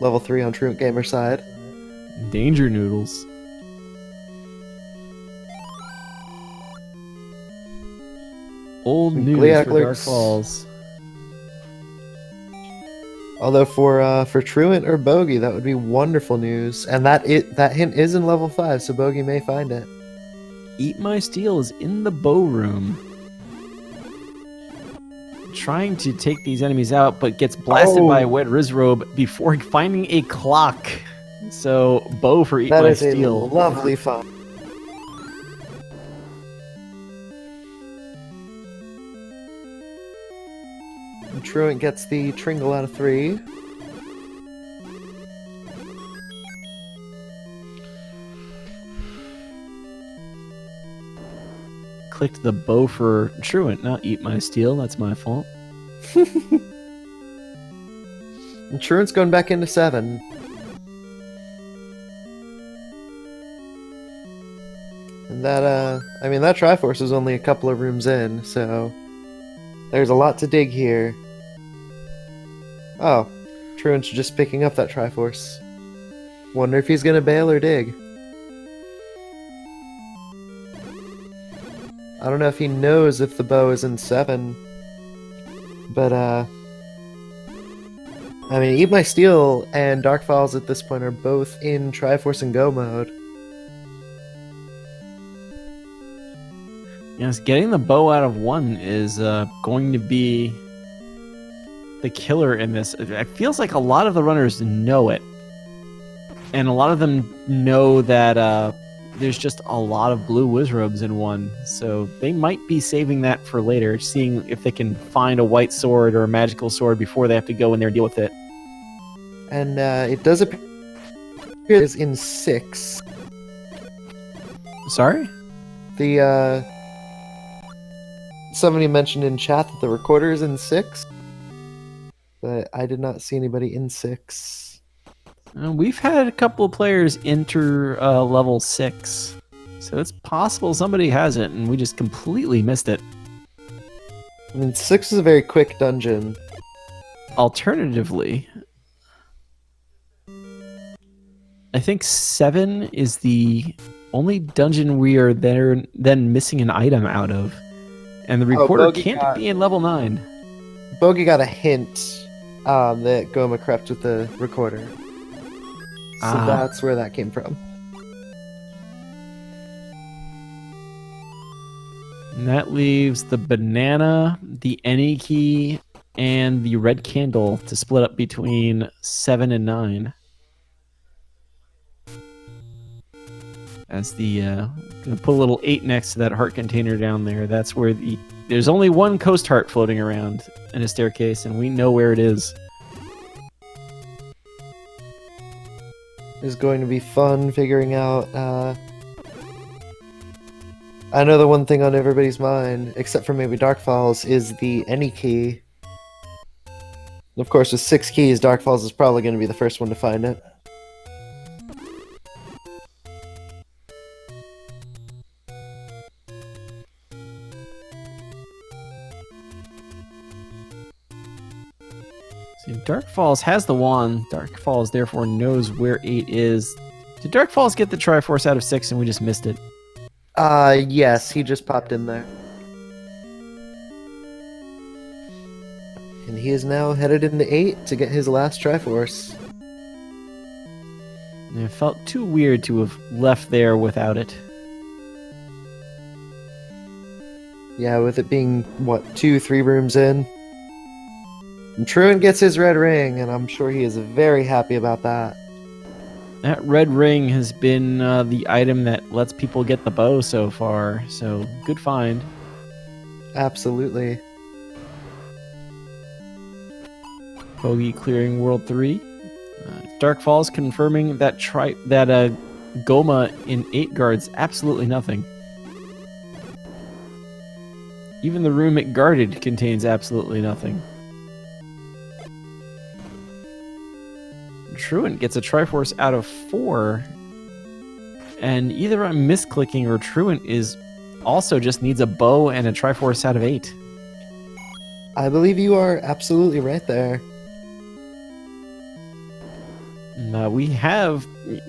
Level 3 on Truant Gamer side. Danger Noodles. Old news Gliac for Dark lurks. Falls. Although for Truant or Bogey, that would be wonderful news. And that hint is in level 5, so Bogey may find it. Eat My Steel is in the bow room. Trying to take these enemies out, but gets blasted by a wet Rizrobe before finding a clock. So, bow for Eat That My is a Steel. lovely find. And Truant gets the Tringle out of 3. Clicked the bow for Truant, not Eat My Steel. That's my fault. And Truant's going back into 7. And that, I mean, that Triforce is only a couple of rooms in, so there's a lot to dig here. Oh, Truant's just picking up that Triforce. Wonder if he's gonna bail or dig. I don't know if he knows if the bow is in 7, but I mean, Eat My Steel and Dark Falls at this point are both in Triforce and Go mode. Yes, getting the bow out of 1 is going to be the killer in this. It feels like a lot of the runners know it. And a lot of them know that there's just a lot of blue Wizrobes in 1. So they might be saving that for later, seeing if they can find a white sword or a magical sword before they have to go in there and deal with it. And it does appear it's in 6. Sorry? The somebody mentioned in chat that the recorder is in 6, but I did not see anybody in 6. We've had a couple of players enter level 6. So it's possible somebody has it and we just completely missed it. I mean, 6 is a very quick dungeon. Alternatively, I think 7 is the only dungeon we are then missing an item out of. And the recorder can't be in level 9. Bogey got a hint that Goma crept with the recorder. So that's where that came from. And that leaves the banana, the any key, and the red candle to split up between 7 and 9. As the gonna put a little 8 next to that heart container down there. That's where there's only one coast heart floating around in a staircase, and we know where it is. is going to be fun figuring out. I know the one thing on everybody's mind, except for maybe Dark Falls, is the any key. Of course, with 6 keys, Dark Falls is probably going to be the first one to find it. See, Dark Falls has the wand. Dark Falls therefore knows where 8 is. Did Dark Falls get the Triforce out of 6 and we just missed it? Yes, he just popped in there. And he is now headed into 8 to get his last Triforce. And it felt too weird to have left there without it. Yeah, with it being, what, 2-3 rooms in? And Truant gets his red ring, and I'm sure he is very happy about that. That red ring has been the item that lets people get the bow so far, so good find. Absolutely. Bogey clearing World 3. Dark Falls confirming that Goma in 8 guards absolutely nothing. Even the room it guarded contains absolutely nothing. Truant gets a Triforce out of 4, and either I'm misclicking or Truant is also just needs a bow and a Triforce out of 8. I believe you are absolutely right there. We have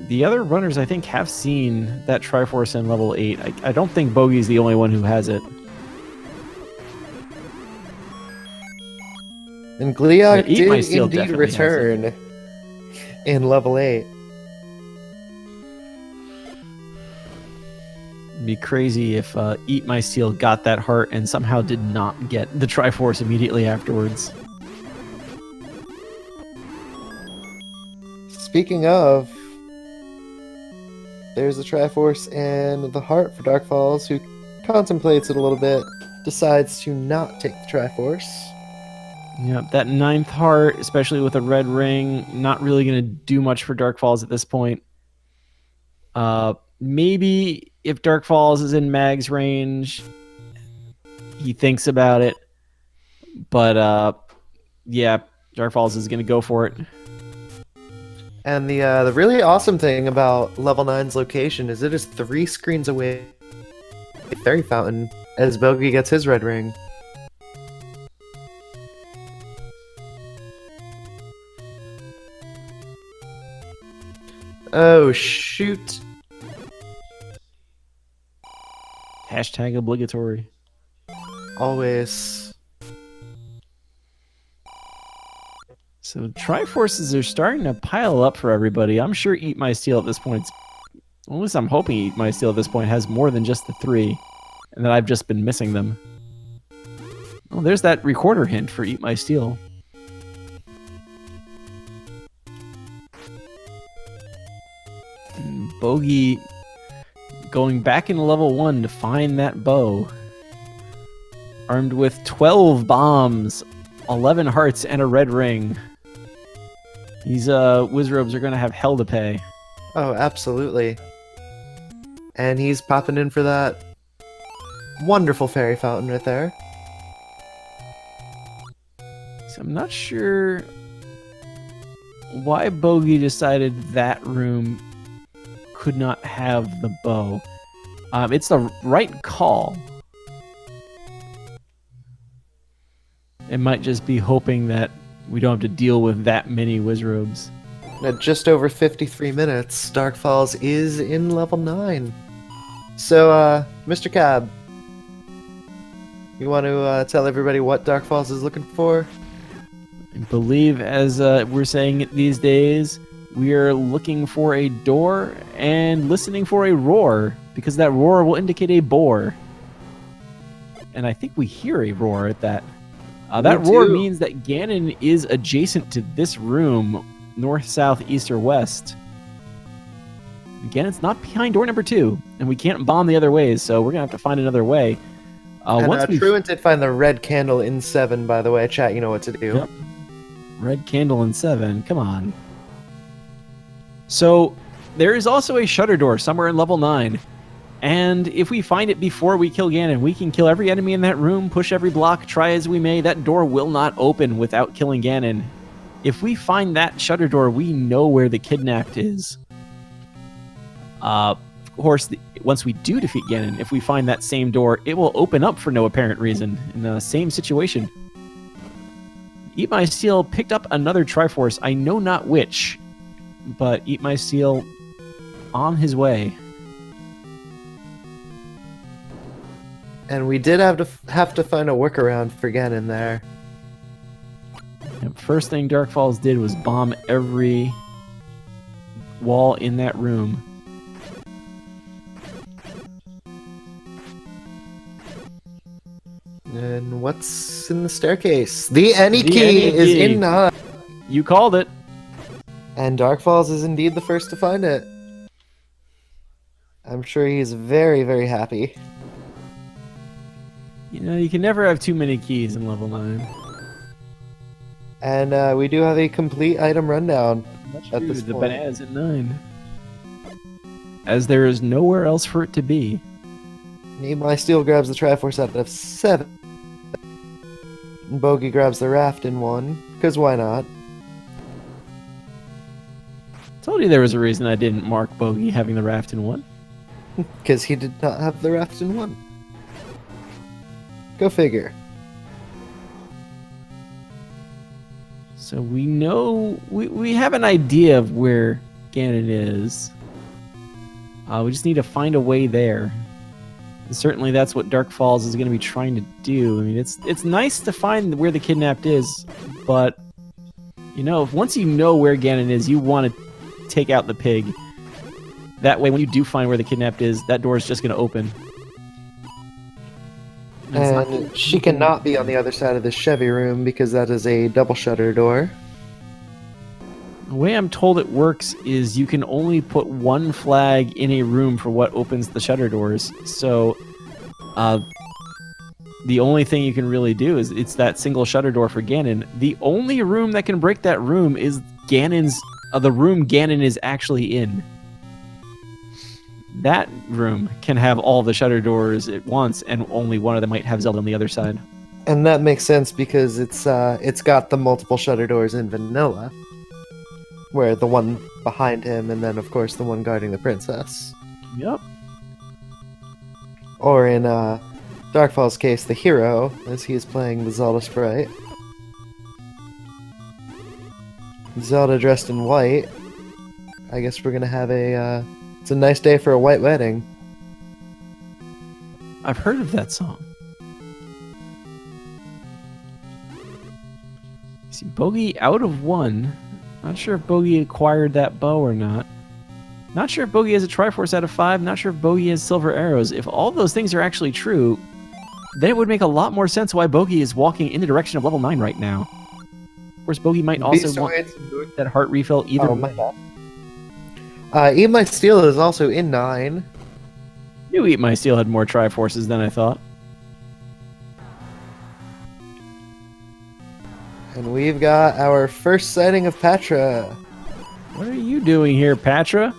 the other runners I think have seen that Triforce in level 8. I don't think Bogey's the only one who has it. And Gliok Yeah, Eat My did Steel indeed definitely has return in level 8. It'd be crazy if Eat My Steel got that heart and somehow did not get the Triforce immediately afterwards. Speaking of, there's a Triforce and the heart for Dark Falls, who contemplates it a little bit, decides to not take the Triforce. Yep, that 9th heart, especially with a red ring, not really going to do much for Dark Falls at this point. Maybe if Dark Falls is in Mag's range, he thinks about it. But, yeah, Dark Falls is going to go for it. And the really awesome thing about level 9's location is it is 3 screens away from the Fairy Fountain as Bogey gets his red ring. Oh, shoot. Hashtag obligatory. Always. So Triforces are starting to pile up for everybody. I'm sure Eat My Steel at this point, at least I'm hoping Eat My Steel at this point has more than just the 3, and that I've just been missing them. Oh, there's that recorder hint for Eat My Steel. And Bogey going back into level 1 to find that bow. Armed with 12 bombs, 11 hearts, and a red ring. These Wizrobes are going to have hell to pay. Oh, absolutely. And he's popping in for that wonderful Fairy Fountain right there. So I'm not sure why Bogey decided that room could not have the bow. It's the right call. It might just be hoping that we don't have to deal with that many Wizrobes. At just over 53 minutes, Dark Falls is in level 9. So, Mr. Cab, you want to tell everybody what Dark Falls is looking for? I believe, as we're saying it these days, we are looking for a door and listening for a roar, because that roar will indicate a boar. And I think we hear a roar at that. That roar means that Ganon is adjacent to this room, north, south, east, or west. Ganon's not behind door number 2, and we can't bomb the other ways, so we're going to have to find another way. Truant did find the red candle in 7, by the way. Chat, you know what to do. Yep. Red candle in 7, come on. So, there is also a shutter door somewhere in level 9. And if we find it before we kill Ganon, we can kill every enemy in that room, push every block, try as we may. That door will not open without killing Ganon. If we find that shutter door, we know where the kidnapped is. Of course, once we do defeat Ganon, if we find that same door, it will open up for no apparent reason. In the same situation. Eat My Steel picked up another Triforce. I know not which, but Eat My Steel on his way. And we did have to find a workaround for Ganon there. And first thing Dark Falls did was bomb every wall in that room. And what's in the staircase? The Any key is in 9. You called it. And Dark Falls is indeed the first to find it. I'm sure he's very, very happy. You know, you can never have too many keys in level 9. And we do have a complete item rundown at this the point. bananas at 9. As there is nowhere else for it to be. Eat My Steel grabs the Triforce out of 7. And Bogey grabs the raft in 1, because why not? Told you there was a reason I didn't mark Bogey having the raft in 1. Because he did not have the raft in 1. Go figure. So we know, we have an idea of where Ganon is. We just need to find a way there. And certainly that's what Dark Falls is going to be trying to do. I mean, it's nice to find where the kidnapped is, but, you know, once you know where Ganon is, you want to take out the pig. That way, when you do find where the kidnapped is, that door is just going to open. And she cannot be on the other side of the Chevy room because that is a double shutter door. The way I'm told it works is you can only put one flag in a room for what opens the shutter doors. So the only thing you can really do is it's that single shutter door for Ganon. The only room that can break that room is Ganon's the room Ganon is actually in. That room can have all the shutter doors at once, and only one of them might have Zelda on the other side. And that makes sense because it's got the multiple shutter doors in vanilla. Where the one behind him, and then of course the one guarding the princess. Yep. Or in Dark Falls' case, the hero, as he is playing the Zelda sprite. Zelda dressed in white. I guess we're gonna have it's a nice day for a white wedding. I've heard of that song. See, Bogey out of 1. Not sure if Bogey acquired that bow or not. Not sure if Bogey has a Triforce out of 5. Not sure if Bogey has silver arrows. If all those things are actually true, then it would make a lot more sense why Bogey is walking in the direction of level 9 right now. Of course, Bogey might also want that heart refill either way. Eat My Steel is also in 9. You Eat My Steel had more Triforces than I thought. And we've got our first sighting of Patra. What are you doing here, Patra?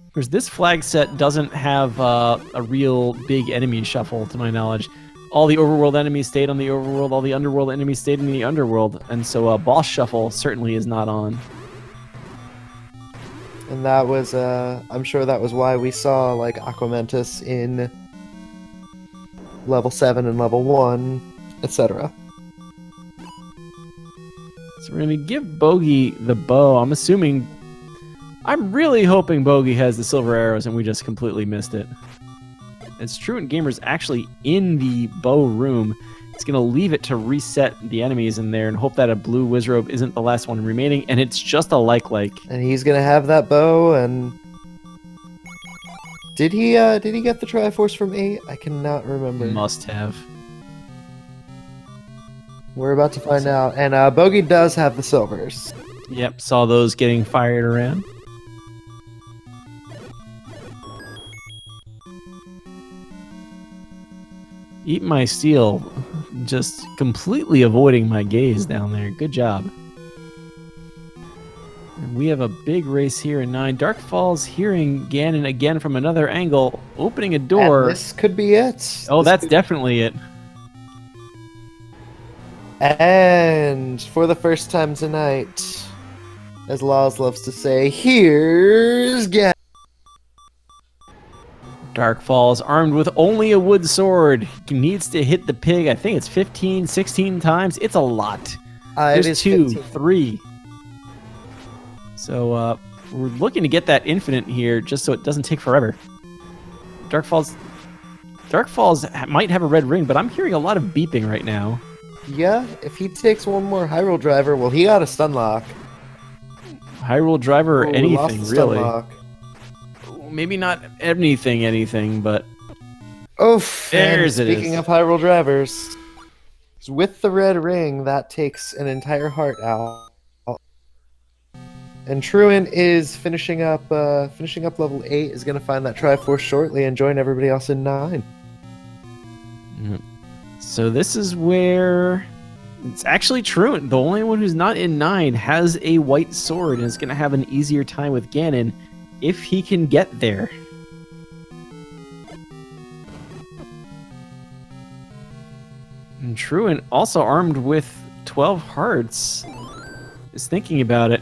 Because this flag set doesn't have a real big enemy shuffle, to my knowledge. All the overworld enemies stayed on the overworld, all the underworld enemies stayed in the underworld, and so a boss shuffle certainly is not on. And that was, I'm sure that was why we saw, like, Aquamentus in level 7 and level 1, etc. So we're going to give Bogey the bow. I'm really hoping Bogey has the silver arrows and we just completely missed it. It's Truant Gamer's actually in the bow room. It's going to leave it to reset the enemies in there and hope that a blue Wizrobe isn't the last one remaining, and it's just a like. And he's going to have that bow, and... Did he get the Triforce from 8? I cannot remember. Must have. We're about to find out. And Bogey does have the silvers. Yep, saw those getting fired around. Eat My Steel, just completely avoiding my gaze down there. Good job. And We have a big race here in 9. Dark Falls hearing Ganon again from another angle, opening a door. And this could be it. Oh, This that's could- definitely it. And for the first time tonight, as Laws loves to say, here's Ganon. Dark Falls armed with only a wood sword. He needs to hit the pig, I think it's 15, 16 times. It's a lot. It There's is 2, 15. 3. So we're looking to get that infinite here just so it doesn't take forever. Dark Falls might have a red ring, but I'm hearing a lot of beeping right now. Yeah, if he takes one more Hyrule Driver, well, he got a stun lock. Hyrule Driver or Ooh, lost anything, the stun really. lock. Maybe not anything, but Oof. There's and it speaking is. of Hyrule Drivers, with the red ring, that takes an entire heart out. And Truant is finishing up level 8, is going to find that Triforce shortly and join everybody else in 9. So this is where it's actually Truant, the only one who's not in 9, has a white sword and is going to have an easier time with Ganon if he can get there. And Truant, also armed with 12 hearts, is thinking about it.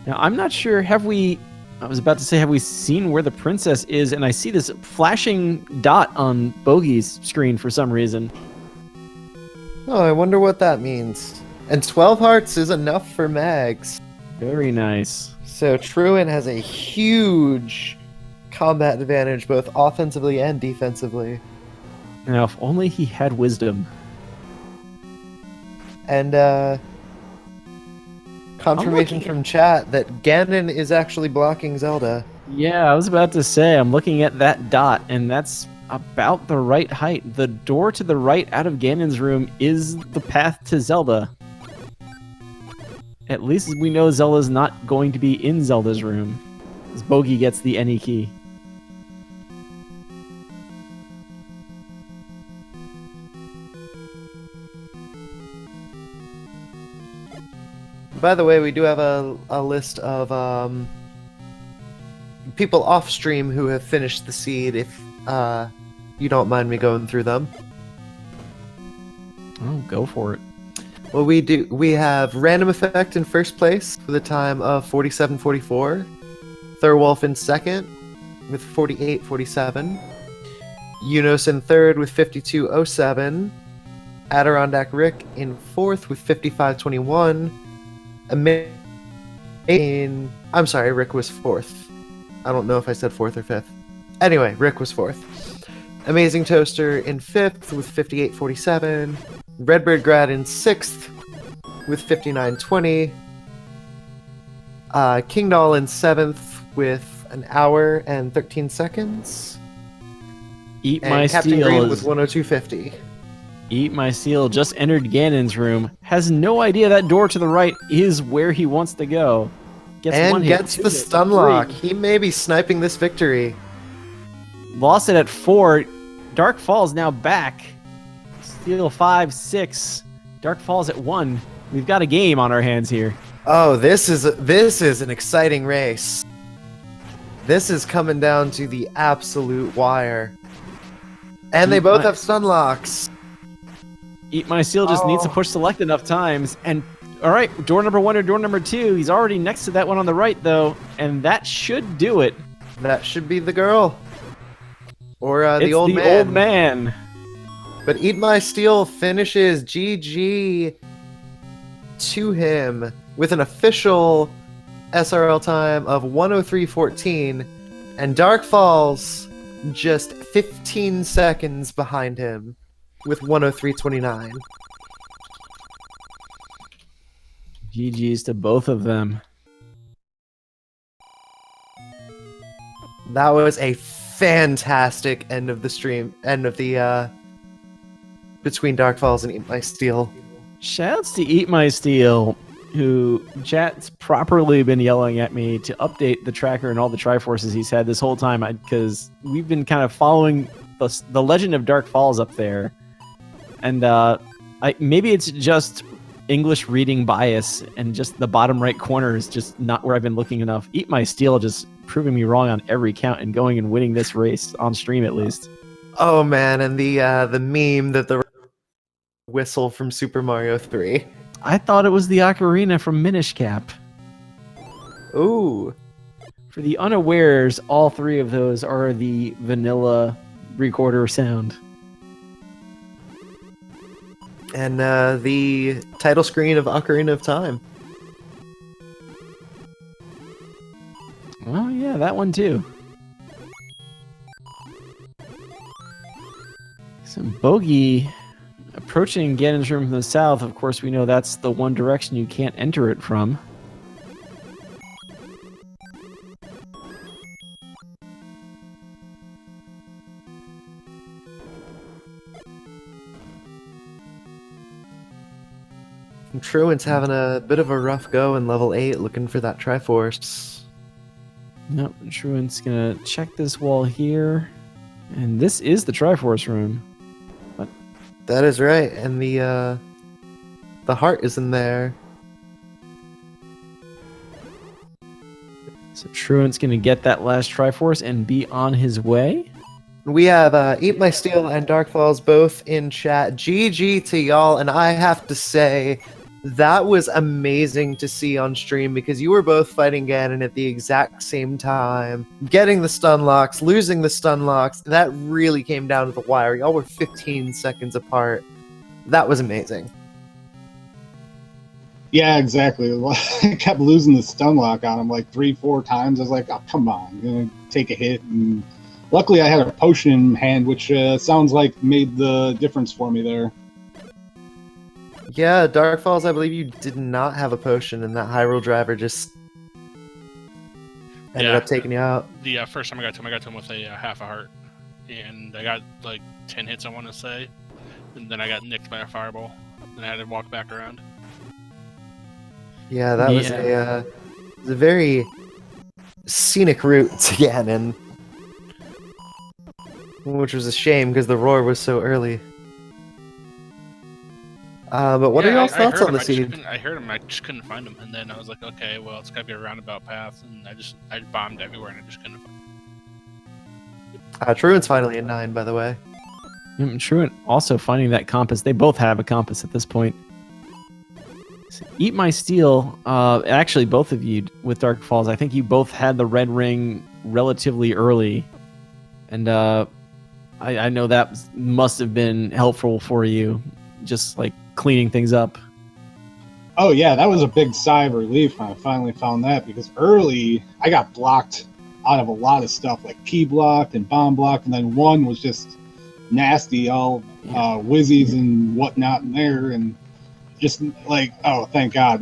Now, I'm not sure, have we seen where the princess is? And I see this flashing dot on Bogey's screen for some reason. Oh, I wonder what that means. And 12 hearts is enough for Mags. Very nice. So Truant has a huge combat advantage, both offensively and defensively. Now, if only he had wisdom. And confirmation looking- from chat that Ganon is actually blocking Zelda. Yeah, I was about to say, I'm looking at that dot, and that's about the right height. The door to the right out of Ganon's room is the path to Zelda. At least we know Zelda's not going to be in Zelda's room, as Bogey gets the any key. By the way, we do have a list of people off stream who have finished the seed, if you don't mind me going through them. Oh, go for it. Well, we have Random Effect in first place with a time of 47:44. Thurwolf in second with 48:47. Unos in third with 52:07. Adirondack Rick in fourth with 55:21. I'm sorry, Rick was fourth. I don't know if I said fourth or fifth. Anyway, Rick was fourth. Amazing Toaster in fifth with 58:47. Redbird Grad in sixth with 59:20. King Doll in seventh with an hour and 13 seconds. Eat And My Captain Steel Green is... with 102.50. Eat My Steel just entered Ganon's room, has no idea that door to the right is where he wants to go. Gets one And hit, gets two the hit, stun three. lock. He may be sniping this victory. Lost it at 4. Dark Falls now back. Steel 5, 6. Dark Falls at 1. We've got a game on our hands here. Oh, this is an exciting race. This is coming down to the absolute wire. And they both have stun locks. Eat My Steel just needs to push select enough times. And all right, door number 1 or door number 2. He's already next to that one on the right, though. And that should do it. That should be the girl. Or the It's old the man. old man. But Eat My Steel finishes GG to him with an official SRL time of 103.14, and Dark Falls just 15 seconds behind him with 103.29. GG's to both of them. That was a fantastic end of the stream, between Dark Falls and Eat My Steel. Shouts to Eat My Steel, who chat's properly been yelling at me to update the tracker and all the Triforces he's had this whole time, because we've been kind of following the legend of Dark Falls up there. And maybe it's just English reading bias, and just the bottom right corner is just not where I've been looking enough. Eat My Steel just proving me wrong on every count and going and winning this race on stream at least. Oh man, and the meme that the whistle from Super Mario 3. I thought it was the ocarina from Minish Cap. Ooh. For the unawares, all three of those are the vanilla recorder sound. And the title screen of Ocarina of Time. Oh yeah, that one too. Some bogey approaching Ganon's room from the south. Of course, we know that's the one direction you can't enter it from. And Truant's having a bit of a rough go in level 8, looking for that Triforce. Nope, Truant's gonna check this wall here. And this is the Triforce room. That is right, and the heart is in there. So Truant's gonna get that last Triforce and be on his way. We have Eat My Steel and Dark Falls both in chat. GG to y'all, and I have to say, that was amazing to see on stream because you were both fighting Ganon at the exact same time, getting the stun locks, losing the stun locks. That really came down to the wire. Y'all were 15 seconds apart. That was amazing. Yeah, exactly. I kept losing the stun lock on him like 3-4 times. I was like, oh, come on, I'm going to take a hit. And luckily I had a potion in hand, which sounds like made the difference for me there. Yeah, Dark Falls, I believe you did not have a potion, and that Hyrule driver just ended up taking you out. The first time I got to him with a half a heart. And I got like 10 hits, I want to say. And then I got nicked by a fireball. And I had to walk back around. Yeah, that was a very scenic route to Ganon. Which was a shame, because the roar was so early. But what are y'all's thoughts on the seed? I heard him, I just couldn't find him, and then I was like, okay, well, it's gotta be a roundabout path, and I bombed everywhere, and I just couldn't find him. Truant's finally at 9, by the way. Truant also finding that compass. They both have a compass at this point. So Eat My Steel, actually both of you with Dark Falls, I think you both had the red ring relatively early, and I know that must have been helpful for you, just like cleaning things up. Oh yeah, that was a big sigh of relief when I finally found that, because early I got blocked out of a lot of stuff, like key blocked and bomb blocked, and then one was just nasty, all whizzies and whatnot in there, and just like, oh, thank God,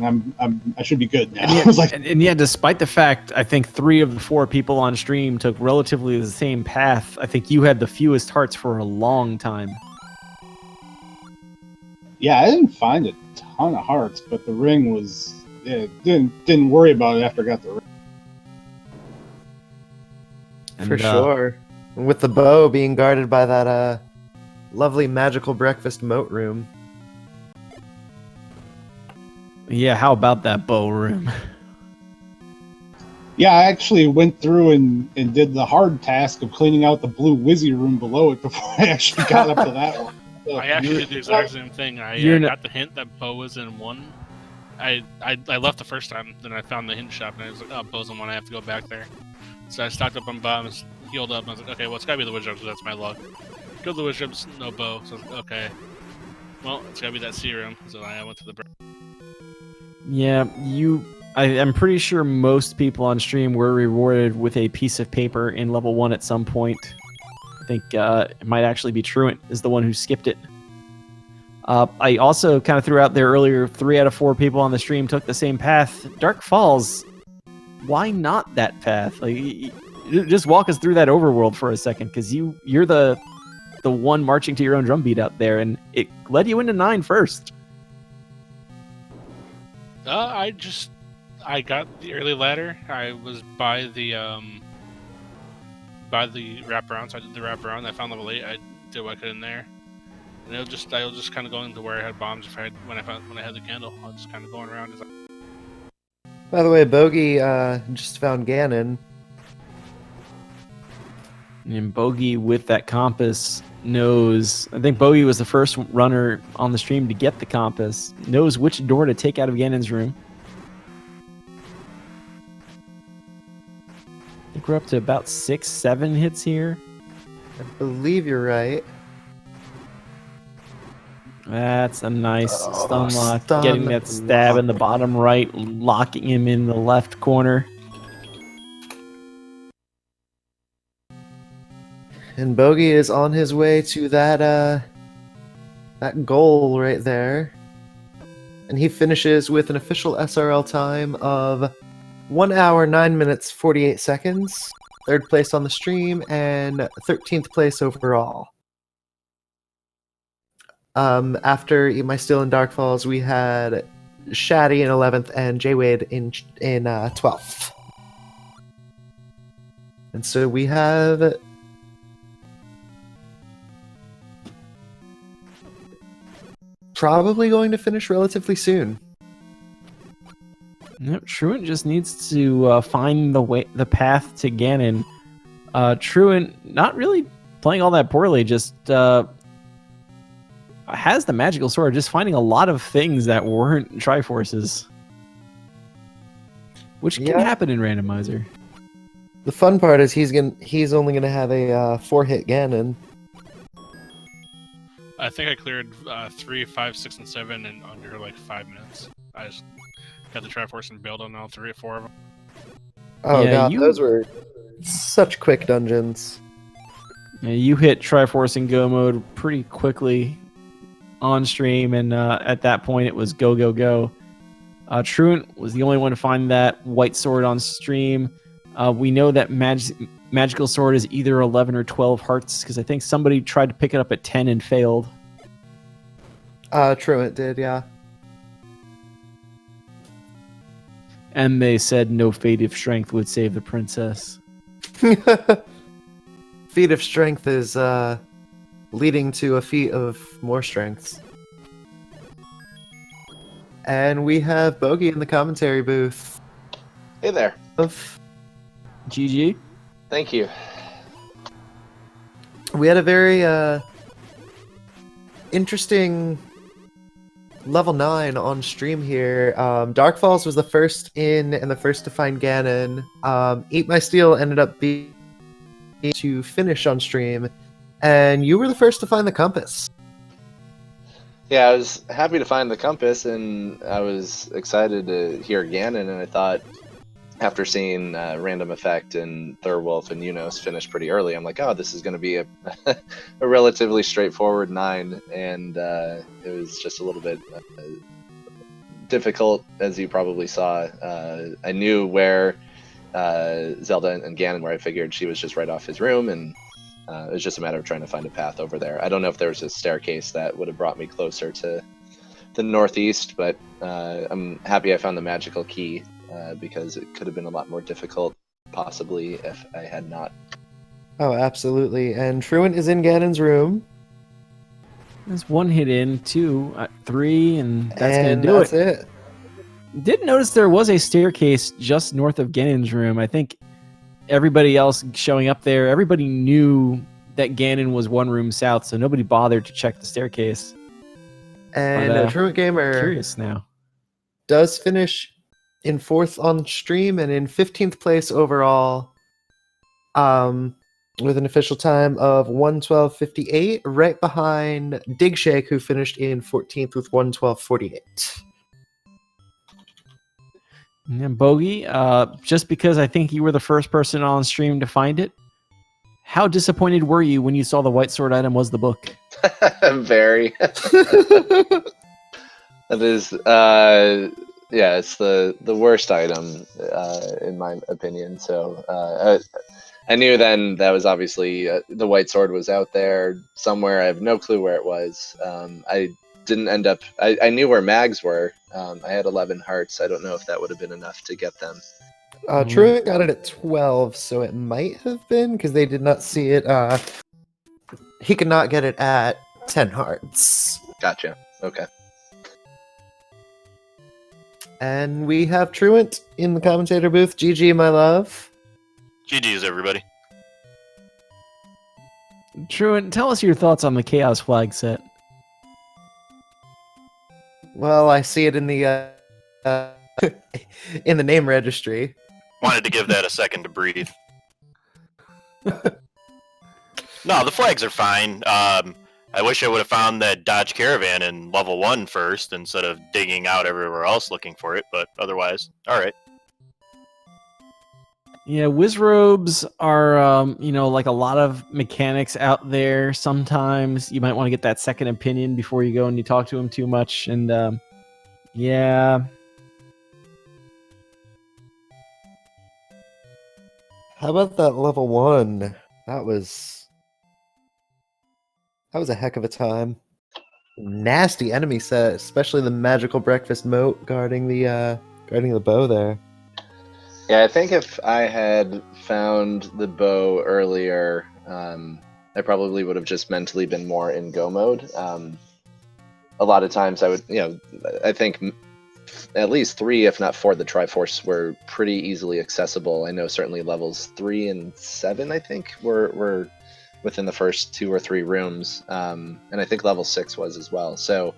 I should be good now. And yeah, I was like, and yeah, despite the fact I think 3 of the 4 people on stream took relatively the same path, I think you had the fewest hearts for a long time. yeah, I didn't find a ton of hearts, but the ring was, didn't worry about it after I got the ring. For sure. With the bow being guarded by that lovely magical breakfast moat room. Yeah, how about that bow room? Yeah, I actually went through and did the hard task of cleaning out the blue Wizzy room below it before I actually got up to that one. So, I actually did the exact same thing. I got the hint that Bo was in 1. I left the first time, then I found the hint shop, and I was like, oh, Bo's in 1, I have to go back there. So I stocked up on bombs, healed up, and I was like, okay, well, it's gotta be the Wizard, because that's my luck. Killed the Wizard, no Bo, so I was like, okay. Well, it's gotta be that serum, so I went to the break. Yeah, I'm pretty sure most people on stream were rewarded with a piece of paper in level 1 at some point. I think it might actually be Truant is the one who skipped it. I also kind of threw out there earlier, 3 out of 4 people on the stream took the same path. Dark Falls, why not that path? Like, just walk us through that overworld for a second, because you're the one marching to your own drum beat out there, and it led you into 9 first. I got the early ladder. I was by the wraparound, so I did the wraparound. I found level 8. I did what I could in there. And I was just kind of going to where I had bombs when I had the candle. I was just kind of going around. By the way, Bogey just found Ganon. And Bogey with that compass knows. I think Bogey was the first runner on the stream to get the compass. Knows which door to take out of Ganon's room. I think we're up to about 6-7 hits here. I believe you're right. That's a nice stun lock. stun Getting that stab lock. in the bottom right, locking him in the left corner. And Bogey is on his way to that goal right there. And he finishes with an official SRL time of 1 hour, 9 minutes, 48 seconds. Third place on the stream and 13th place overall. After Eat My Steel and Dark Falls, we had Shaddy in 11th and J-Wade in 12th. And so we have probably going to finish relatively soon. Yep, Truant just needs to find the path to Ganon. Truant not really playing all that poorly, just has the magical sword, just finding a lot of things that weren't Triforces, which can happen in Randomizer. The fun part is he's only gonna have a 4-hit Ganon. I think I cleared 3, 5, 6, and 7 in under like 5 minutes. I just got the Triforce and build on all 3 or 4 of them. Oh Yeah, god, those were such quick dungeons. Yeah, you hit Triforce and Go mode pretty quickly on stream, and at that point it was go, go, go. Truant was the only one to find that white sword on stream. We know that magical sword is either 11 or 12 hearts, because I think somebody tried to pick it up at 10 and failed. Truant did, yeah. And they said no fate of strength would save the princess. Feat of strength is leading to a feat of more strengths. And we have Bogey in the commentary booth. Hey there. GG. Thank you. We had a very interesting level 9 on stream here. Dark Falls was the first in and the first to find Ganon. Eat My Steel ended up being to finish on stream, and you were the first to find the compass. Yeah, I was happy to find the compass, and I was excited to hear Ganon, and I thought, after seeing Random Effect and Thurwolf and Unos finish pretty early, I'm like, oh, this is going to be a relatively straightforward 9, and it was just a little bit difficult, as you probably saw. I knew where Zelda and Ganon were. I figured she was just right off his room, and it was just a matter of trying to find a path over there. I don't know if there was a staircase that would have brought me closer to the northeast, but I'm happy I found the magical key, because it could have been a lot more difficult, possibly, if I had not. Oh, absolutely. And Truant is in Ganon's room. There's 1 hit in, 2, 3, and that's going to do it. That's it. Did notice there was a staircase just north of Ganon's room. I think everybody else showing up there, everybody knew that Ganon was 1 room south, so nobody bothered to check the staircase. And Truant Gamer curious now does finish in 4th on stream and in 15th place overall, with an official time of 1:12:58, right behind Dig Shake, who finished in 14th with 1:12:48. And Bogey, just because I think you were the first person on stream to find it, how disappointed were you when you saw the white sword item was the book? Very. That is, yeah, it's the worst item, in my opinion. So I knew then that was obviously the white sword was out there somewhere. I have no clue where it was. I didn't end up. I knew where mags were. I had 11 hearts. I don't know if that would have been enough to get them. Truant got it at 12, so it might have been, because they did not see it. He could not get it at 10 hearts. Gotcha. Okay. And we have Truant in the commentator booth. GG, my love. GG's, everybody. Truant, tell us your thoughts on the Chaos Flag set. Well, I see it in the in the name registry. Wanted to give that a second to breathe. No, the flags are fine. I wish I would have found that Dodge Caravan in level 1 first instead of digging out everywhere else looking for it, but otherwise, alright. Yeah, Wizrobes are, like a lot of mechanics out there. Sometimes you might want to get that second opinion before you go and you talk to them too much. And, yeah. How about that level 1? That was a heck of a time. Nasty enemy set, especially the magical breakfast moat guarding the bow there. Yeah, I think if I had found the bow earlier, I probably would have just mentally been more in go mode. A lot of times I would, I think at least 3, if not 4, of the Triforce were pretty easily accessible. I know certainly levels 3 and 7, I think, were within the first 2 or 3 rooms, and I think level 6 was as well. So,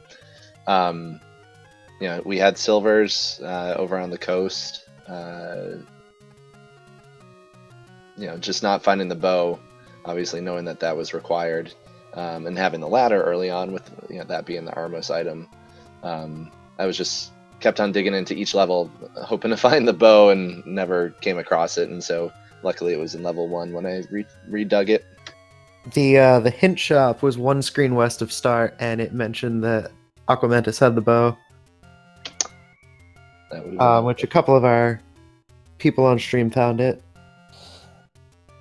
we had silvers over on the coast. Just not finding the bow, obviously knowing that was required, and having the ladder early on with that being the Armos item. I was just kept on digging into each level, hoping to find the bow, and never came across it. And so luckily it was in level 1 when I redug it. The hint shop was 1 screen west of start, and it mentioned that Aquamentus had the bow. That would have Which a couple of our people on stream found it.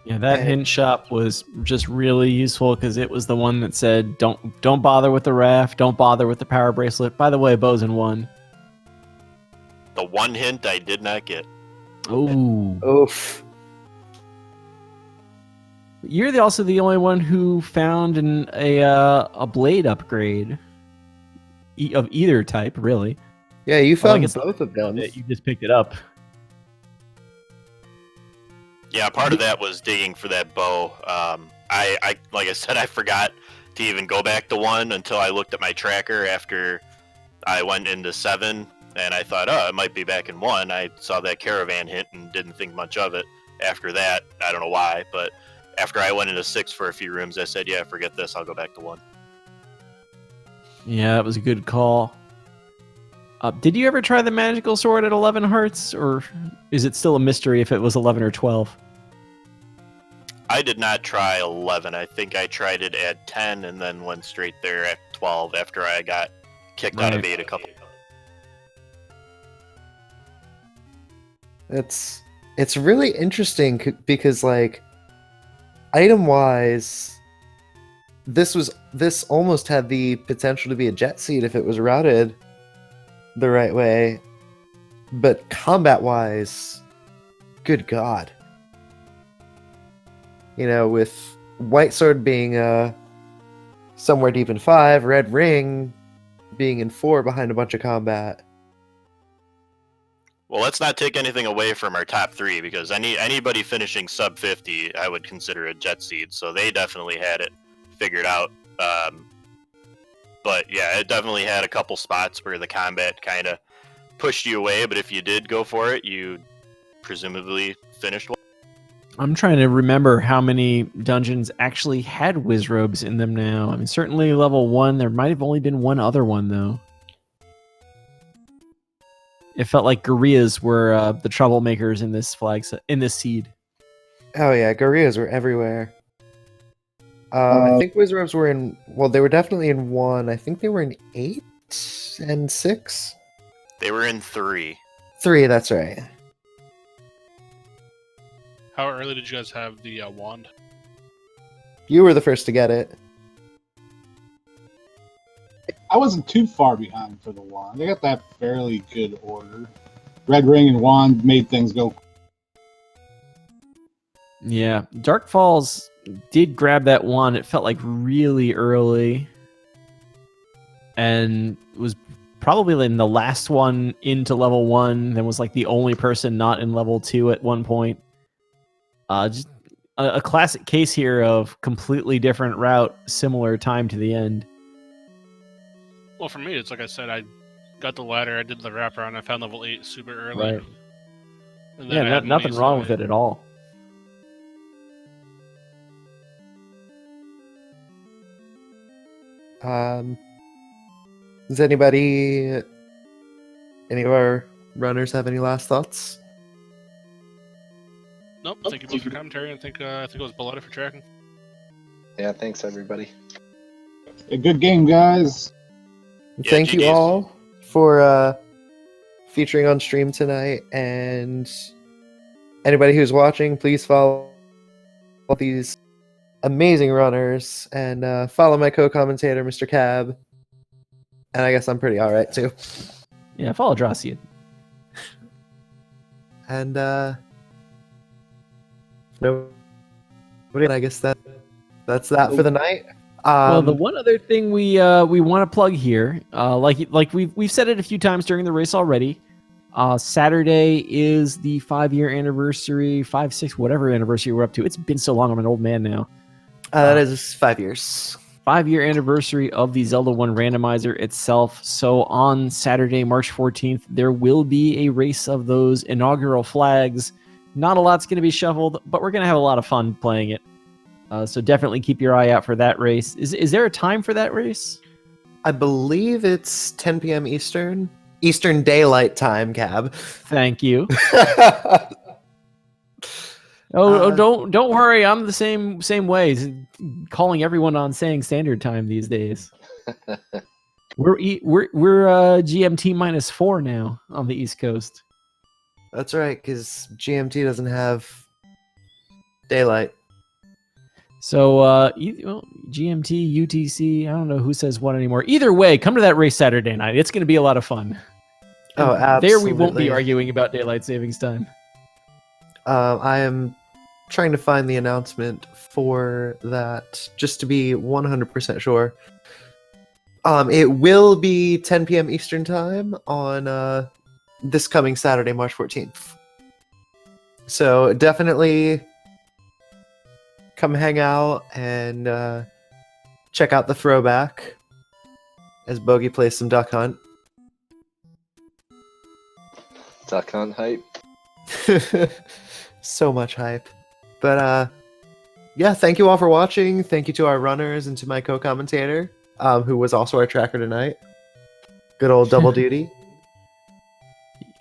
Yeah, that hint shop was just really useful because it was the one that said, don't bother with the raft, don't bother with the power bracelet. By the way, bow's in 1. The one hint I did not get. Ooh. Oof. You're also the only one who found a blade upgrade of either type, really. Yeah, you Well, I found guess both of them. You just picked it up. Yeah, part of that was digging for that bow. I like I said, I forgot to even go back to 1 until I looked at my tracker after I went into 7, and I thought, oh, it might be back in 1. I saw that caravan hint and didn't think much of it. After that, I don't know why, but after I went into 6 for a few rooms, I said, yeah, forget this, I'll go back to 1. Yeah, that was a good call. Did you ever try the magical sword at 11 hearts, or is it still a mystery if it was 11 or 12? I did not try 11. I think I tried it at 10 and then went straight there at 12 after I got kicked out of 8 a couple. It's really interesting because, like, item wise, this almost had the potential to be a jet seed if it was routed the right way, but combat wise, good god. With White Sword being somewhere deep in 5, Red Ring being in 4 behind a bunch of combat. Well, let's not take anything away from our top 3 because anybody finishing sub 50, I would consider a jet seed. So they definitely had it figured out. But yeah, it definitely had a couple spots where the combat kind of pushed you away. But if you did go for it, you presumably finished one. I'm trying to remember how many dungeons actually had Wizrobes in them now. I mean, certainly level 1. There might have only been one other one, though. It felt like Gorillas were the troublemakers in this in this seed. Oh yeah, Gorillas were everywhere. I think Wizrobes were in... Well, they were definitely in 1. I think they were in 8 and 6? They were in 3. 3, that's right. How early did you guys have the wand? You were the first to get it. I wasn't too far behind for the wand. I got that fairly good order. Red Ring and wand made things go. Yeah, Dark Falls did grab that wand. It felt like really early. and was probably in the last one into level 1, then was like the only person not in level 2 at one point. Just a classic case here of completely different route, similar time to the end. Well, for me, it's like I said, I got the ladder, I did the wraparound, I found level 8 super early. Right. And Yeah, I had nothing money, wrong so with it at all. Does any of our runners have any last thoughts? Nope. Thank you both for commentary, and I think it was Bellotta for tracking. Yeah, thanks everybody. A good game, guys. Yeah, Thank you GGs. all for featuring on stream tonight, and anybody who's watching, please follow these amazing runners and follow my co-commentator, Mr. Cab. And I guess I'm pretty all right too. Yeah, follow Dracian. And no, I guess that's that for the night. Well, the one other thing we want to plug here, like we've said it a few times during the race already. Saturday is the 5-year anniversary, 5, 6, whatever anniversary we're up to. It's been so long, I'm an old man now. That is 5 years. 5-year anniversary of the Zelda 1 randomizer itself. So on Saturday, March 14th, there will be a race of those inaugural flags. Not a lot's going to be shuffled, but we're going to have a lot of fun playing it. So definitely keep your eye out for that race. Is there a time for that race? I believe it's 10 p.m. Eastern Daylight Time, Cab. Thank you. Don't worry. I'm the same way. Calling everyone on saying standard time these days. We're GMT -4 now on the East Coast. That's right, because GMT doesn't have daylight. So GMT, UTC, I don't know who says what anymore. Either way, come to that race Saturday night. It's going to be a lot of fun. Oh, And absolutely. there we won't be arguing about daylight savings time. I am trying to find the announcement for that just to be 100% sure. It will be 10 p.m. Eastern time on this coming Saturday, March 14th. So definitely come hang out and check out the throwback as Bogey plays some Duck Hunt. Duck Hunt hype. So much hype. But yeah, thank you all for watching. Thank you to our runners and to my co-commentator, who was also our tracker tonight. Good old double duty.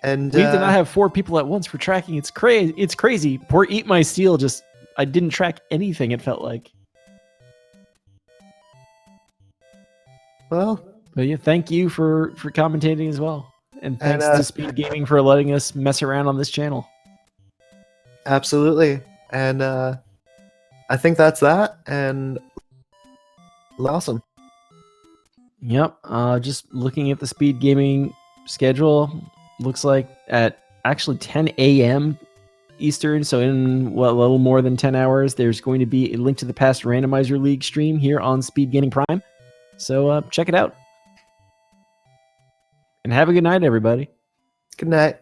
And we did not have 4 people at once for tracking. It's crazy. It's crazy. Poor Eat My Steel I didn't track anything, it felt like. Well, but yeah, thank you for commentating as well. And thanks to Speed Gaming for letting us mess around on this channel. Absolutely. And I think that's that. And awesome. Yep. Just looking at the Speed Gaming schedule, looks like at actually 10 a.m. Eastern, so in a little more than 10 hours, there's going to be a Link to the Past Randomizer League stream here on Speed Gaming Prime. So check it out. And have a good night, everybody. Good night.